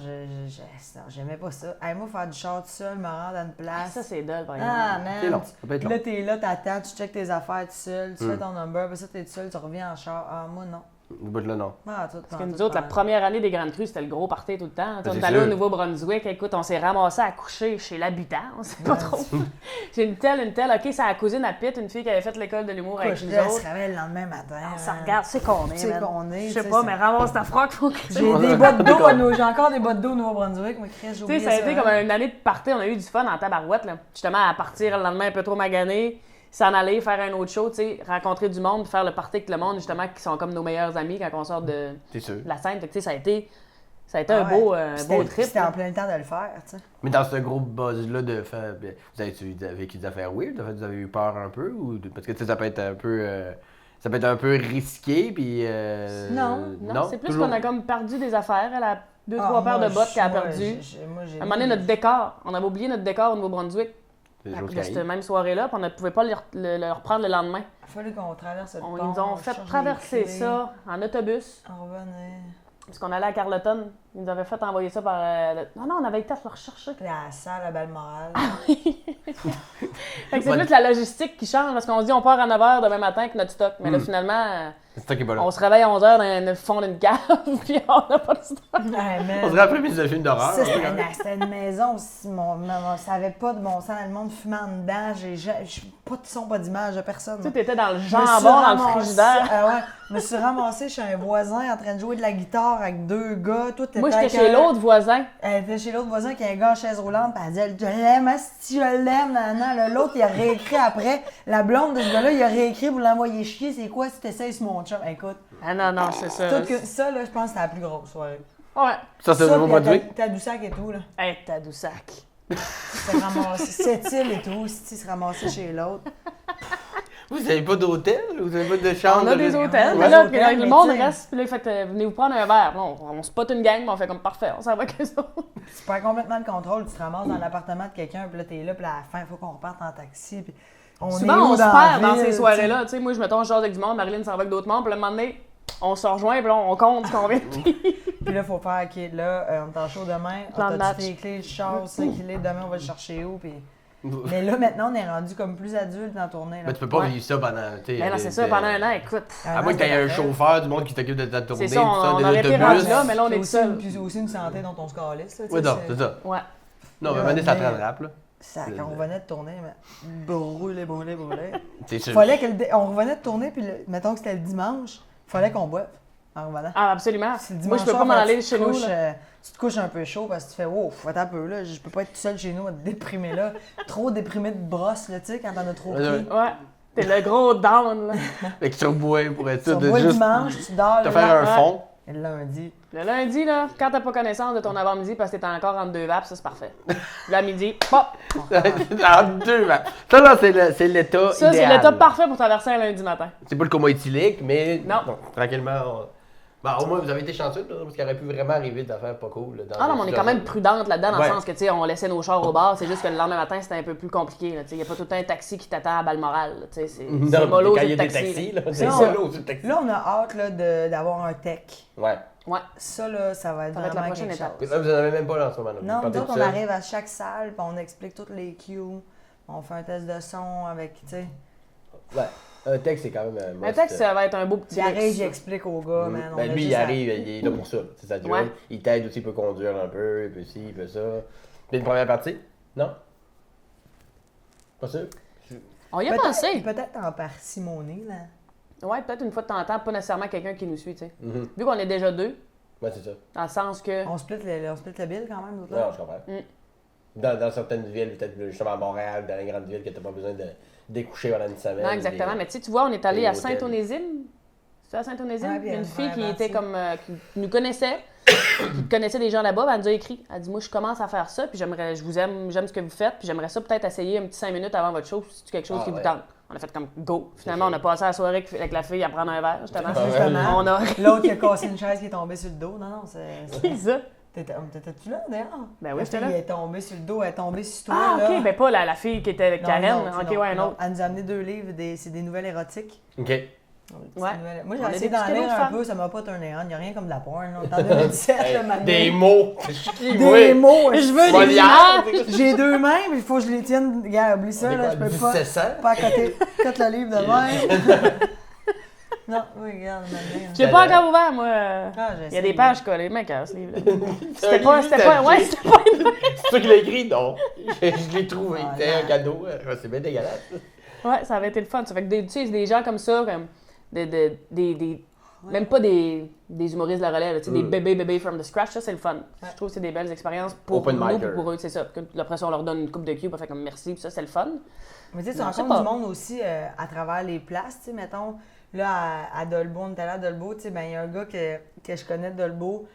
j'aimais pas ça. Hey, moi, faire du char tout seul, me rendre à une place. ça, c'est dull, par exemple. Ah, man. C'est long, ça peut être long. Là, t'es là, t'attends, tu checkes tes affaires tout seul, tu fais ton number, puis ça, t'es tout seul, tu reviens en char. Ah, moi, non. Le bout de là, non. Ah, Parce que nous autres, la première année des Grandes Crues, c'était le gros party tout le temps. Ben, On c'est est allé au sûr. Nouveau-Brunswick. Écoute, on s'est ramassé à coucher chez l'habitant. On sait pas trop. J'ai une telle. OK, c'est la cousine à Pitt, une fille qui avait fait l'école de l'humour avec nous Elle se autres. réveille le lendemain matin. On s'en regarde, c'est qu'on est. C'est man. qu'on est. Je sais tu pas, c'est- mais ramasse ta froc, faut que J'ai des bottes d'eau, j'ai encore des bottes d'eau au Nouveau-Brunswick, mais Chris, j'ai Tu sais, oublié ça a été hein. comme une année de party. On a eu du fun en tabarouette, là. Justement, à partir le lendemain un peu trop magané, s'en aller faire un autre show, tu sais, rencontrer du monde, faire le party avec le monde, justement, qui sont comme nos meilleurs amis quand on sort de C'est sûr. la scène. Fait que, tu sais, ça a été Ah un beau, ouais. beau trip. C'était là. en plein temps de le faire, tu sais. Mais dans ce gros buzz-là de faire. Vous avez vécu des affaires weird? Vous avez eu peur un peu? Parce que tu sais, ça peut être un peu. Ça peut être un peu risqué, puis. Non, c'est plus toujours- qu'on a comme perdu des affaires. Elle a deux, Ah, trois paires moi, de bottes qu'elle a moi, perdues. moi, j'ai À un moment donné, notre décor, on avait oublié notre décor au Nouveau-Brunswick C'est des de choses qui cette arrivent. même soirée-là, puis on ne pouvait pas le reprendre le lendemain. Il fallait qu'on traverse le Ils pont. nous ont fait cherche traverser les clés, ça en autobus, On revenait. parce qu'on allait à Carleton. Ils nous avaient fait envoyer ça par... Non, on avait été à le rechercher. Puis la salle à Balmoral. Fait que c'est plus la logistique qui change, parce qu'on se dit on part à 9h demain matin avec notre stock. Mais là, finalement, C'est ça qui est pas là. on se réveille à 11h dans le fond d'une cave, puis on n'a pas de stock. Hey, man. On dirait après mise de film d'horreur. Ça, c'était une maison aussi. Ça avait pas de bon sens. Le monde fumait en dedans. J'ai pas de son, pas d'image de personne. Tu étais dans le Je me suis jambon, dans le ramassée- frigidaire. Ah ouais, je me suis ramassée chez un voisin en train de jouer de la guitare avec deux gars. Toi, t'étais Moi, j'étais avec chez un- l'autre voisin. Elle était chez l'autre voisin qui a un gars en chaise roulante, puis elle disait je l'aime, si je l'aime, nanana. L'autre, il a réécrit après. La blonde de ce gars-là, il a réécrit pour l'envoyer chier. C'est quoi si t'essayes sur mon chum? Écoute, Ah non, c'est ça. tout que, ça, là, je pense que c'était la plus grosse soirée. Ouais. Ça, c'est le puis Nouveau-Brunswick. Tadoussac et tout, là. Hey, Tadoussac. Se ramasser, cette île et tout, si se ramasser chez l'autre. Vous avez pas d'hôtel? Vous avez pas de chambre? On a des hôtels, Ouais, mais là, hôtels, le mais monde tu sais- reste. Puis là, il fait venez vous prendre un verre. Là, on spot une gang, mais on fait comme parfait, on s'en va avec eux autres. Tu perds complètement le contrôle, tu te ramasses dans l'appartement de quelqu'un, puis là, t'es là, puis à la fin, il faut qu'on reparte en taxi. Puis on est Souvent, où on se dans perd la dans ville, ces tu sais? soirées-là. Tu sais, moi, je me jase avec du monde, Marilyn s'en va avec d'autres mondes, puis là, un moment donné, on se rejoint, puis là, on compte ce qu'on vient de vivre. Puis là, il faut faire, OK, là, on est en show demain, Plan de on match. t'a les clés, le char, c'est qu'il est, demain, on va le chercher où, puis... Mais là, maintenant, on est rendu comme plus adulte dans la tournée. Là. Mais tu peux pas Ouais. vivre ça pendant. Mais là, c'est ça, pendant un an, écoute. À moins que t'aies un chauffeur, du monde qui t'occupe de ta tournée, C'est ça, tout on des aurait été autobus. rendu là, mais là, on est tout aussi, seul. Puis aussi une santé dont on se calisse, là, tu Oui, sais, non, c'est ça. Ouais. Non, mais Là, maintenant, ça te mais- rattrape, là. Ça, quand on revenait de tourner, mais brûlé. C'est sûr. Fallait on revenait de tourner, puis mettons que c'était le dimanche, fallait qu'on boive en revenant. Ah, absolument. C'est le Moi, dimanche je peux pas soir, m'en quand aller tu te chez nous. couches, là. tu te couches un peu chaud parce que tu fais oh, attends un peu là, je peux pas être tout seul chez nous à te déprimer là. Trop déprimé de brosse là, tu sais, quand t'en as trop pris. Ouais. T'es le gros down, là. Fait que tu rebois pour être Tu sûr de revois le juste dimanche, tu dors te le faire un lendemain. fond. Et le lundi. Le lundi, là, quand t'as pas connaissance de ton avant-midi parce que t'es encore entre deux vapes, ça, c'est parfait. Le midi, pop! En deux, ben. Ça, là, c'est l'état Ça, c'est idéal. l'étape parfait pour traverser un lundi matin. C'est pas le coma éthylique, mais Non. bon, tranquillement, Bah, au moins, vous avez été chanceux, là, parce qu'il aurait pu vraiment arriver d'affaires pas cool. Là, dans Ah non, des mais on est quand même prudente là-dedans, dans Ouais. le sens que, tu sais, on laissait nos chars au bar, c'est juste que le lendemain matin, c'était un peu plus compliqué, là, tu sais. Il n'y a pas tout le temps un taxi qui t'attend à Balmoral, là, tu sais. C'est Non, mollo, quand c'est il y le a des taxi. taxis, là. là, c'est Non, mollo, c'est le taxi. Là, on a hâte là, d'avoir un tech. Ouais. Ouais. Ça, là, ça va être Ça va être la vraiment prochaine quelque étape. chose. Là, vous en avez même pas là en ce moment. Là. Non, Vous nous partez autres, tout on seul. arrive à chaque salle, puis on explique toutes les cues. On fait un test de son avec, tu sais. Ouais. Un texte, c'est quand même un Un must. texte, ça va être un beau petit J'arrive, luxe. j'explique au gars, man. on a Ben, lui, juste il à- arrive, il est là pour ça. C'est sa job. Ouais. Il t'aide aussi, il peut conduire un peu, il peut ci, il peut ça. Puis une première partie? Non? Pas sûr? On y a Peut-être- pensé. Peut-être en parcimonie, là. Ouais, peut-être une fois de temps en temps, pas nécessairement quelqu'un qui nous suit, tu sais. Mhm. Vu qu'on est déjà deux, Ouais, c'est ça. dans le sens que. On split le bill quand même, nous Non, autres. je comprends. Mm. Dans certaines villes, peut-être justement à Montréal, dans les grandes villes, que t'as pas besoin de découcher pendant une semaine. Non, exactement. Mais tu sais, tu vois, on est allé des à hôtels. Saint-Onésime. C'est à Saint-Onésime? Ouais, Il y a une puis fille qui ouais, était partie. comme. Qui nous connaissait, qui connaissait des gens là-bas, puis elle nous a écrit. Elle dit, moi, je commence à faire ça, puis je vous aime, j'aime ce que vous faites, puis j'aimerais ça peut-être essayer un petit 5 minutes avant votre show, si c'est quelque chose Ah, qui vous ouais. tente. On a fait comme go. Finalement, on a passé la soirée avec la fille à prendre un verre, justement. Ah, ouais. Justement. On a. L'autre qui a cassé une chaise qui est tombée sur le dos. Non, non, c'est. C'est ça. T'étais-tu là, d'ailleurs? Ben oui, La j'étais fille là. est tombée sur le dos, elle est tombée sur toi, Ah, là. ok, ben pas la fille qui était avec Non, Karen. non, Ok, non, ouais, un non. autre. Elle nous a amené 2 livres, c'est des nouvelles érotiques. OK. Des petites Ouais. nouvelles. Moi, On j'ai a essayé des d'en petits lire cadeaux de un femmes. peu, ça m'a pas turné on. Il n'y a rien comme de la porn, là. On est en 2017, là, maintenant. Des mots. Qui, Des mots. Je veux des Molière. images. J'ai 2 mains, mais il faut que je les tienne. Regarde, oublie ça, là, je peux pas. 1700? Pas à côté. Cote le livre de même. Non, oui, regarde, maintenant. J'ai pas encore ouvert, moi. Ah, Il y a des pages collées, mec, à ce livre-là. C'était C'était pas, ouais, c'était pas une... C'est toi qui l'as écrit? Non. Je l'ai trouvé. Ah, C'était un non. cadeau. C'est bien dégueulasse. Ouais, ça avait été le fun. Ça fait que tu sais, des gens comme ça, comme même pas des humoristes de la relève, là, tu sais, des bébés from the scratch, ça c'est le fun. Je trouve que c'est des belles expériences pour Open nous, micer. puis pour eux, c'est ça. Puis après ça, on leur donne une coupe de cul pour faire comme merci, puis ça c'est le fun. Mais tu sais, tu Non, je sais rencontres pas. du monde aussi à travers les places, tu sais, mettons, là, à Dolbeau, on était allé à Dolbeau, tu sais, ben, il y a un gars que je connais de Dolbeau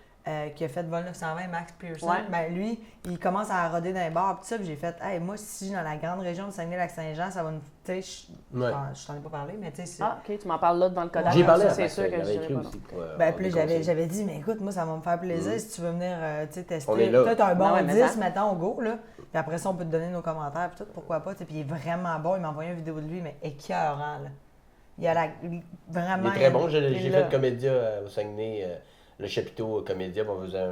qui a fait vol 920, Max Pearson. Ouais. Ben, lui, il commence à roder dans les bars, pis ça, puis j'ai fait, hey, moi, si je suis dans la grande région de Saguenay-Lac-Saint-Jean, ça va me. Tu sais, Ouais. je t'en ai pas parlé, mais tu sais, c'est. Ah, ok, tu m'en parles là devant le Kodak. J'ai parlé ça, à c'est Max, sûr il que je avait dirais écrit pas non. aussi. pour, Ben, avoir puis des là, conseils. j'avais dit, mais écoute, moi, ça va me faire plaisir si tu veux venir tu sais, tester. On est là. Toi, t'as un bon Ah ouais, mais 10, ça. mettons, au go, là. Puis après ça, on peut te donner nos commentaires, puis tout, pourquoi pas. Tu sais, puis il est vraiment bon. Il m'a envoyé une vidéo de lui, mais écœurant, là. Il a vraiment. Il est très bon. J'ai il est fait là. Comédia au Saguenay, le chapiteau Comédia. On faisait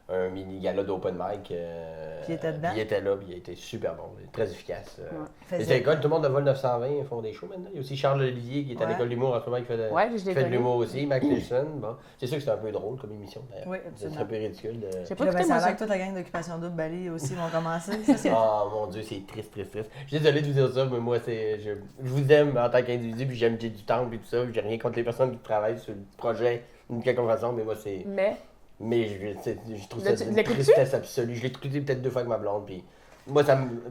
un mini gala d'open mic. Puis il était dedans? Puis il était là, puis il a été super bon. Il est très efficace. Ouais. Et c'est l'école, tout le monde de Vol 920 ils font des shows maintenant. Il y a aussi Charles Olivier qui est à Ouais. l'école d'humour en ce moment qui fait de, Ouais, je l'ai qui fait de connu. l'humour aussi. Max Pearson. Bon. C'est sûr que c'est un peu drôle comme émission d'ailleurs. Oui, C'est absolument. un peu ridicule. De... J'ai Puis pas là, ben, écouté ça a moi ça. l'air que toute la gang d'Occupation Double Bali aussi vont commencer. Ça, c'est. Oh mon dieu, c'est triste. Je suis désolé de vous dire ça, mais moi, je vous aime en tant qu'individu, puis j'aime Jay du Temple, puis tout ça. J'ai rien contre les personnes qui travaillent sur le projet d'une quelconque façon, mais moi, c'est. Mais je trouve ça une L'écoutes-tu? tristesse absolue. Je l'ai écouté peut-être 2 fois avec ma blonde, puis moi,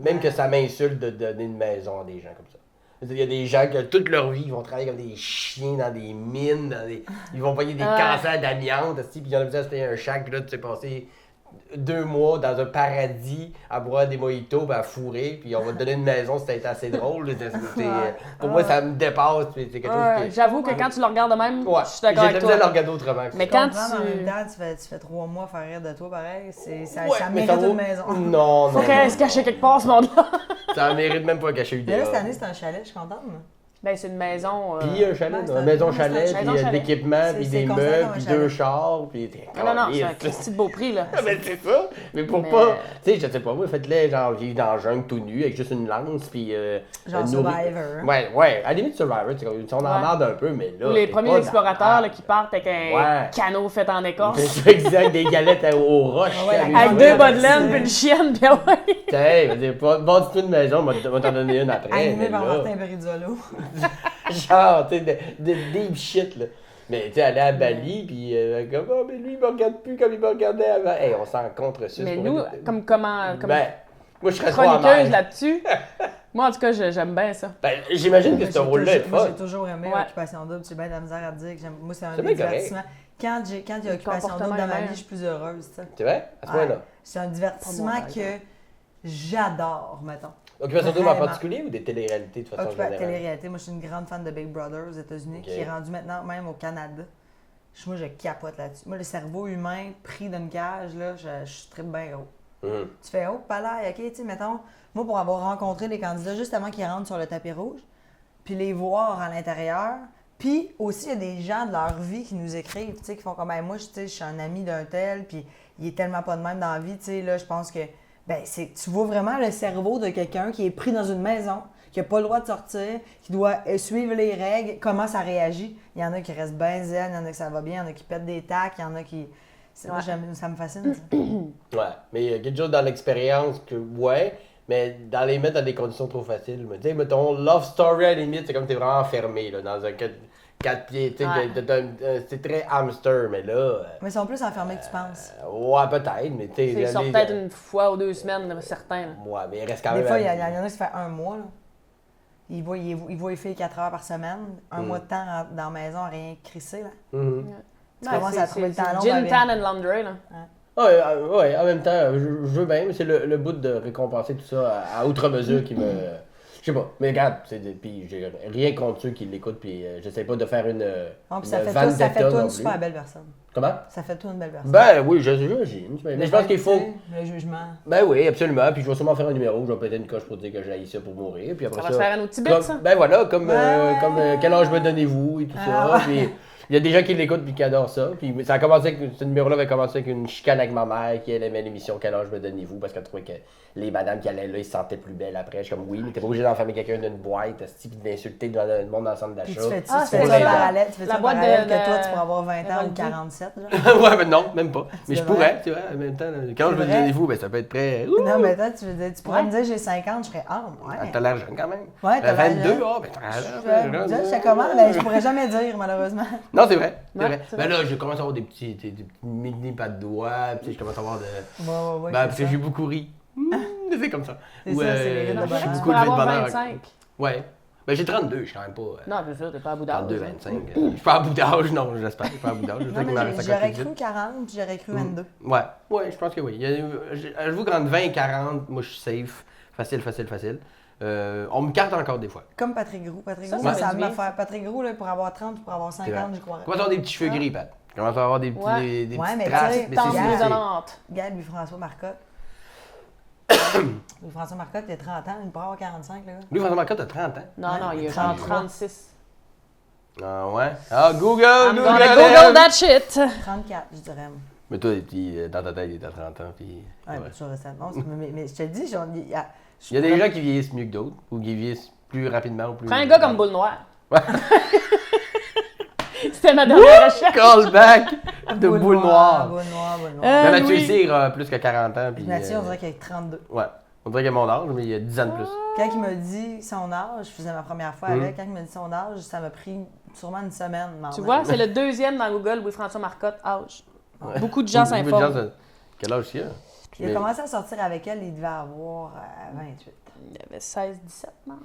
même que ça m'insulte de donner une maison à des gens comme ça. Il y a des gens que toute leur vie, ils vont travailler comme des chiens dans des mines, ils vont payer des cancers d'amiante, puis ils ont besoin de se payer un chèque, puis là, tu sais, passer 2 mois dans un paradis à boire des mojitos, puis à fourrer, puis on va te donner une maison si ça a été assez drôle. Pour moi, ça me dépasse, puis c'est quelque chose que... J'avoue que quand tu le regardes de même, Ouais, je suis d'accord avec j'ai toi. de le regarder autrement. Mais Je quand comprends, mais en même tu... temps, tu fais 3 mois à faire rire de toi, pareil. Ça Ouais, mais mérite vaut- une maison. Non, Faut non. qu'elle se cache quelque part, ce monde-là. Ça mérite même pas cacher une Mais là, idée. cette année, c'est un chalet, je suis contente. moi. Ben, c'est une maison... Puis un chalet, Ouais, c'est une un- maison ouais, c'est un chalet, puis maison chalet. de l'équipement, puis C'est des considéré meubles, comme un puis chalet. 2 chars, puis... Non, c'est un petit beau prix, là. Ah, ben c'est ça! Mais pour Mais- pas... Tu sais, je sais pas, moi, faites-le genre vivre dans le jungle tout nu, avec juste une lance, puis... Genre nourrir- Survivor. Ouais, à la limite Survivor, tu sais, on en Ouais. marde un peu, mais là... Ou les t'es premiers pas explorateurs dans- là, qui partent avec un Ouais. canot fait en écorce. C'est ça, exact, des galettes aux roches. Ah ouais, Avec Ouais, 2 bas de c'est- laine puis une chienne, puis ouais. Hey, je veux dire, bâtis-toi une maison, on va t'en donner une après. Animé mais par là, Martin Perizzolo. genre, tu sais, de deep shit, là. Mais tu sais, aller à Bali, puis comme, oh, mais lui, il me regarde plus comme il me regardait avant. Hey, on s'en contre ça. Mais nous, comme Ben, moi, je serais trop chroniqueuse amer. là-dessus, moi, en tout cas, j'aime bien ça. Ben, j'imagine que ce rôle-là est Moi, fun. j'ai toujours aimé Ouais. Occupation Double. J'ai bien de la misère à dire que j'aime. Moi, c'est un C'est des bien correct. divertissements. Quand il y a Occupation comportement Double dans ma humain. vie, je suis plus heureuse. tu sais. C'est vrai? À ce Ouais. point-là. C'est un divertissement Pas mon que j'adore, mettons. Occupation double en Vraiment. particulier ou des téléréalités de façon générale? Télé-réalité. Moi, je suis une grande fan de Big Brother aux États-Unis, Ok. qui est rendu maintenant même au Canada. Moi, je capote là-dessus. Moi, le cerveau humain pris dans une cage, là, je tripe bien gros. Tu fais, oh, pas là, ok, tu sais, mettons, moi, pour avoir rencontré les candidats juste avant qu'ils rentrent sur le tapis rouge, puis les voir à l'intérieur, puis aussi, il y a des gens de leur vie qui nous écrivent, tu sais, qui font comme, moi, je suis un ami d'un tel, puis il est tellement pas de même dans la vie, tu sais, là, je pense que, tu vois vraiment le cerveau de quelqu'un qui est pris dans une maison, qui n'a pas le droit de sortir, qui doit suivre les règles, comment ça réagit. Il y en a qui restent bien zen, il y en a qui ça va bien, il y en a qui pètent des tacs, il y en a qui... Moi, ça me fascine, ça. Ouais, mais il y a quelque chose dans l'expérience que, mais dans les mettre dans des conditions trop faciles. Tu sais, mettons, Love Story, à la limite, c'est comme t'es vraiment enfermé, là, dans un 4 pieds, tu sais, c'est très hamster, mais là... Mais ils sont plus enfermés que tu penses. Ouais, peut-être, mais tu sais... Ils sortent peut-être une fois ou 2 semaines, là, certains. Là. Ouais, mais il reste quand même... Des fois, il y en a qui se fait un mois, là. Ils voient les filles 4 heures par semaine, un mois de temps dans la maison à rien crisser, là. Tu commences à trouver le temps long. Gin, tan and laundry, là. Ouais, en même temps, je veux bien, mais c'est le bout de récompenser tout ça à outre mesure qui me... Je sais pas, mais regarde, puis j'ai rien contre ceux qui l'écoutent, puis j'essaie pas de faire une ça fait toi une super belle personne. Comment? Ça fait toi une belle personne. Ben oui, j'imagine. Mais je pense qu'il faut... Le jugement. Ben oui, absolument. Puis je vais sûrement faire un numéro, je vais péter une coche pour dire que j'ai haï ça pour mourir. Puis après ça va se faire un autre Tibet, ça? Ben voilà, comme quel âge me donnez-vous et tout ça. Puis il y a des gens qui l'écoutent puis qui adorent ça. Puis ça a commencé ce numéro-là avait commencé avec une chicane avec ma mère qui elle aimait l'émission Quel âge me donnez-vous parce qu'elle trouvait que les madames qui allaient là, ils se sentaient plus belles après. Je suis comme oui, mais t'es pas obligé d'enfermer quelqu'un d'une boîte, puis d'insulter le monde dans le centre d'achat. Puis tu fais ça parallèle, que toi tu pourrais avoir 20 ans ou 47, genre? Ouais, mais non, même pas. Mais je pourrais, tu vois, en même temps. Quel âge me donnez-vous, ben ça peut être prêt. Non, mais toi, tu pourrais me dire j'ai 50, je serais ouais. T'as l'air jeune quand même. Ouais, t'as l'air 22, ben t'as l'air jeune. Je sais comment, mais je pourrais jamais dire, malheureusement. Non, c'est vrai. Ben là, je commence à avoir des petits mini pas de doigts, puis je commence à avoir de. Ouais, parce que j'ai beaucoup ri. C'est comme ça. C'est ça, c'est les rides de bonheur. Tu pourrais avoir 25. Ouais. Ben j'ai 32, je suis quand même pas. Non, c'est sûr, t'es pas à bout d'âge. 32, 25. Je suis pas à bout d'âge, non, j'espère. Je suis pas à bout d'âge. J'aurais cru 40, puis j'aurais cru 22. Ouais, je pense que oui. J'avoue qu'entre 20 et 40, moi je suis safe. Facile. On me carte encore des fois. Comme Patrick Groux. Patrick Groux, ça va faire. Patrick Groux, là, pour avoir 30 puis pour avoir 50, je crois. Commence à avoir des petits cheveux gris, Pat. Commence à avoir des petites traces. Mais c'est Regarde, Louis-François Marcotte. Louis-François Marcotte, il a 30 ans, il pourrait avoir 45, là. Louis-François Marcotte a 30 ans? Non, il a genre 36. Ah ouais? Ah, Google that shit! 34, je dirais. Mais toi, dans ta tête, il est à 30 ans, puis... Ouais, tu restes mais je te le dis, il y a des gens qui vieillissent mieux que d'autres, ou qui vieillissent plus rapidement ou plus... Prends un gars comme Boule Noire. C'était ma dernière recherche. Callback de Boule Noire. Boule Noire. Mais Mathieu Cyr a plus que 40 ans. Puis Mathieu, on dirait qu'il a 32. Ouais. On dirait qu'il a mon âge, mais il a 10 ans de plus. Quand il m'a dit son âge, je faisais ma première fois avec, quand il m'a dit son âge, ça m'a pris sûrement une semaine. Tu vois, c'est le deuxième dans Google, Louis-François Marcotte, âge. Ouais. Beaucoup de gens s'informent. Quel âge il a? Il a commencé à sortir avec elle, il devait avoir 28. Il avait 16-17, non?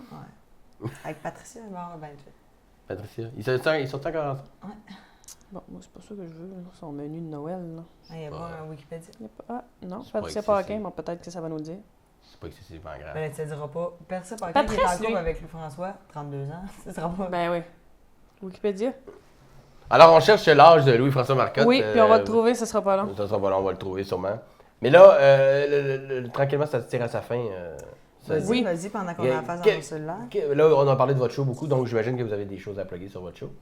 Ouais. Avec Patricia, il va avoir 28. Patricia. Il sort encore ensemble? Ouais. Bon, moi, c'est pas ça que je veux, là, son menu de Noël. Là. Il y a pas un Wikipédia. Non, Patricia Paquin, mais peut-être que ça va nous le dire. C'est pas excessivement grave. Ben, tu ne diras pas. Patricia Paquin qui est en couple avec Louis-François, 32 ans. Ça sera pas. Ben oui. Wikipédia. Alors, on cherche l'âge de Louis-François Marcotte. Oui, puis on va le trouver, ça sera pas long. Ça sera pas long, on va le trouver sûrement. Mais là, tranquillement, ça se tire à sa fin. Vas-y, pendant qu'on a la face dans nos cellulaires. Là, on a parlé de votre show beaucoup, donc j'imagine que vous avez des choses à plugger sur votre show.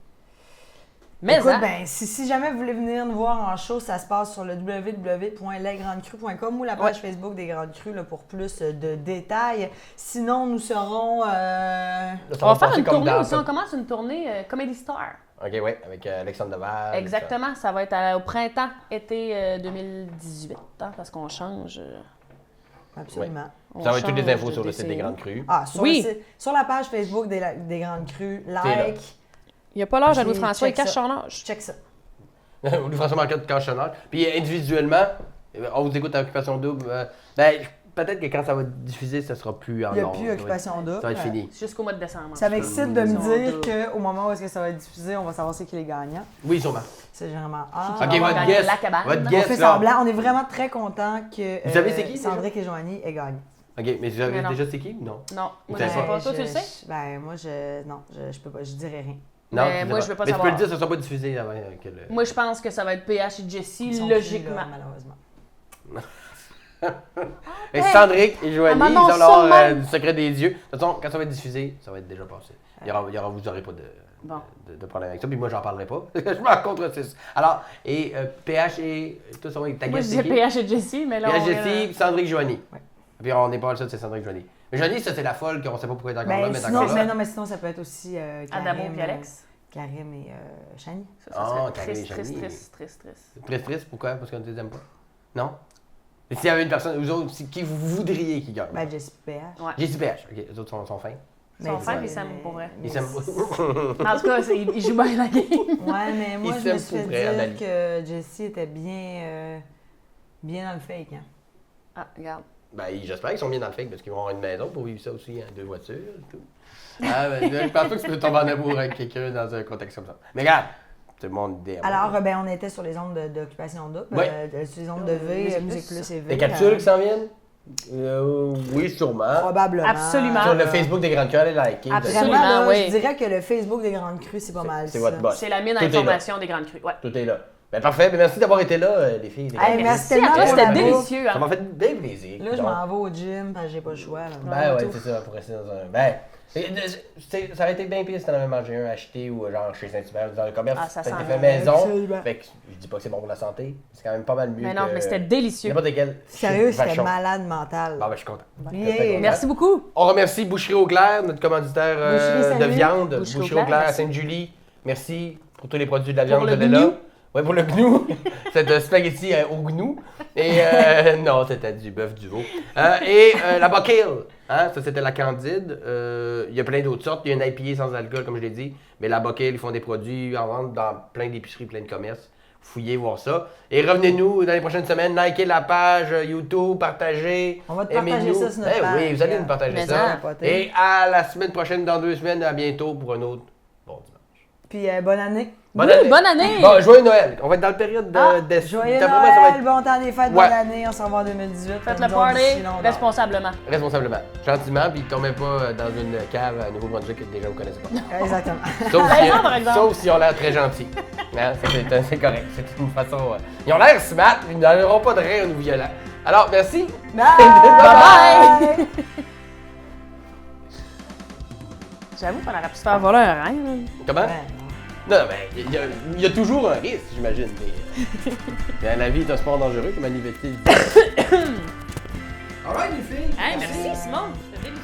Mais écoute, si jamais vous voulez venir nous voir en show, ça se passe sur le www.lesgrandescrues.com ou la page Facebook des Grandes Crues là, pour plus de détails. Sinon, nous serons... On va faire une tournée aussi. On commence une tournée Comedy Star. OK, oui, avec Alexandre Deval. Exactement, ça va être au printemps, été 2018, parce qu'on change. Absolument. Ouais. Ça va être toutes les infos sur le site des Grandes Crues. Sur la page Facebook des Grandes Crues, like. Il n'y a pas l'âge à Louis-François, il cache son âge. Check ça. Louis-François Marcotte cache son âge. Puis individuellement, on vous écoute à Occupation Double. Peut-être que quand ça va diffuser, ça sera plus en Il n'y a plus Occupation Double. Ça va être fini. Jusqu'au mois de décembre. Ça m'excite de me dire qu'au moment où ça va être diffusé, on va savoir c'est qui les gagnants. Oui, sûrement. C'est vraiment OK, votre guest. On fait semblant. On est vraiment très contents que vous savez c'est qui, Sandrick et Joanie aient gagné. OK, mais vous savez déjà c'est qui ou non? Non, moi je sais pas. Toi, tu le sais? Ben moi, je peux pas, je dirais rien. Mais tu sais moi, je veux pas Mais savoir. tu peux le dire, ça ne sera pas diffusé avant que le... Moi, je pense que ça va être PH et Jessie, Ils sont logiquement. plus là, malheureusement. Et Sandrick et Joanie, elle ils m'annonce ont leur ça de même. du secret des yeux. De toute façon, quand ça va être diffusé, ça va être déjà passé. Vous n'aurez pas Bon. de problème avec ça. Puis moi, j'en parlerai pas. Je m'en contrestis. Alors, et PH et... Tout ça, ta Moi, guest, je c'est disais qui? PH et Jessie, mais là, PH, on Jessie, puis Sandrick, Joanie. Ouais. Puis on n'est pas le seul, c'est Sandrick, Joanie. Mais Joanie, ça, c'est la folle qu'on ne sait pas pourquoi elle est encore là, Ben, mais elle est sinon, encore là. non, mais sinon, ça peut être aussi Karim, Adamo et Alex. Karim et Chani. Ça serait Karim et triste, triste, Joanie. triste. Très triste, pourquoi? Parce qu'on ne les aime pas? Non? Et s'il y avait une personne, vous autres, qui vous voudriez qui gagne? Ben, Jessie PH. Ouais. J'ai dit PH, ok, les autres sont fins. Ils sont fins, ils s'aiment pour vrai. Ils s'aiment En tout cas, ils jouent bien la game. Ouais, mais moi, Ils je me s'aiment suis fait pour vrai, Anneli. dire que Jessie était bien dans le fake. Hein. Ah, regarde. Ben, j'espère qu'ils sont bien dans le fake parce qu'ils vont avoir une maison pour vivre ça aussi, hein, 2 voitures, tout. Ah, ben, je pense pas que tu peux tomber en amour avec quelqu'un dans un contexte comme ça. Mais regarde, c'est mon idée. Alors, ben, on était sur les ondes d'occupation double, Ouais. sur les ondes de V, Musique Musique Plus. Plus et V. Les capsules qui s'en viennent? Oui, sûrement. Probablement. Absolument. Sur le Facebook des Grandes Cœurs, allez liker. Absolument. Vraiment, là, oui. je dirais que le Facebook des Grandes Crues, c'est pas mal C'est ça. votre boss. C'est la mine Tout est d'information des Grandes Crues. Ouais. Tout est là. Ben, parfait. Ben, merci d'avoir été là, les filles. Des Hey, Grandes merci Crues. tellement Après, pour c'était la bouffe. délicieux. Ça Hein? m'a fait bien plaisir. Là, je Donc, m'en vais au gym parce que j'ai pas le choix. Là. Ben ouais, tout. c'est ça, pour rester dans un. Ben, ça aurait été bien pire si t'en avais mangé un acheté ou genre chez Saint-Hubert dans le commerce. Ah, ça ça a été sent fait bien. maison. Absolument. Fait que je dis pas que c'est bon pour la santé. C'est quand même pas mal mieux. Mais non, que mais c'était délicieux. n'importe quel. Sérieux, shit c'était vachon. malade mental. Ah ben, je suis content. Yeah. Merci beaucoup. On remercie Boucherie Au Clair, notre commanditaire Boucherie, de salut. viande. Boucherie Boucherie Au Au Clair, Clair à merci. Sainte-Julie. Merci pour tous les produits de la viande Pour que le vous avez là. gnou. Oui, pour le gnou. C'était spaghetti au gnou. Et non, c'était du bœuf du veau. Et la Buckhill. Hein, ça, c'était la Candide. Il y a plein d'autres sortes. Il y a une IPA sans alcool, comme je l'ai dit. Mais la Buckhill, ils font des produits en vente dans plein d'épiceries, plein de commerces. Fouillez voir ça. Et revenez-nous dans les prochaines semaines. Likez la page YouTube, partagez. On va te partager aimez-nous. ça sur notre Eh page. oui, vous allez nous partager Mais ça. ça. Et à la semaine prochaine, dans 2 semaines, à bientôt pour un autre bon dimanche. Puis bonne année. Bonne Oui, année. bonne année. Bon, joyeux Noël. On va être dans la période de... Ah, Joyeux d'après moi, ça va Noël, être bon temps des fêtes, Ouais. bonne année, on se revoit en 2018. Faites Nous le autres, party d'ici là, on dort. responsablement. responsablement, gentiment, puis tombez pas dans une cave à Nouveau-Brunswick que déjà vous connaissez pas. Exactement. Sauf Raison, par exemple. sauf s'ils ont l'air très gentils. Hein, c'est correct, c'est une façon... Ils ont l'air smart, ils n'auront pas de rire ou violent. Alors, merci. Bye! Bye! J'avoue qu'on aurait pu se faire voler un rein. là. Comment? Ouais, Non, mais il y a toujours un risque, j'imagine. Mais la vie est un sport dangereux, comme Annie Vetti le dit. Alright, les filles. Hey, merci Simon. C'était délicieux.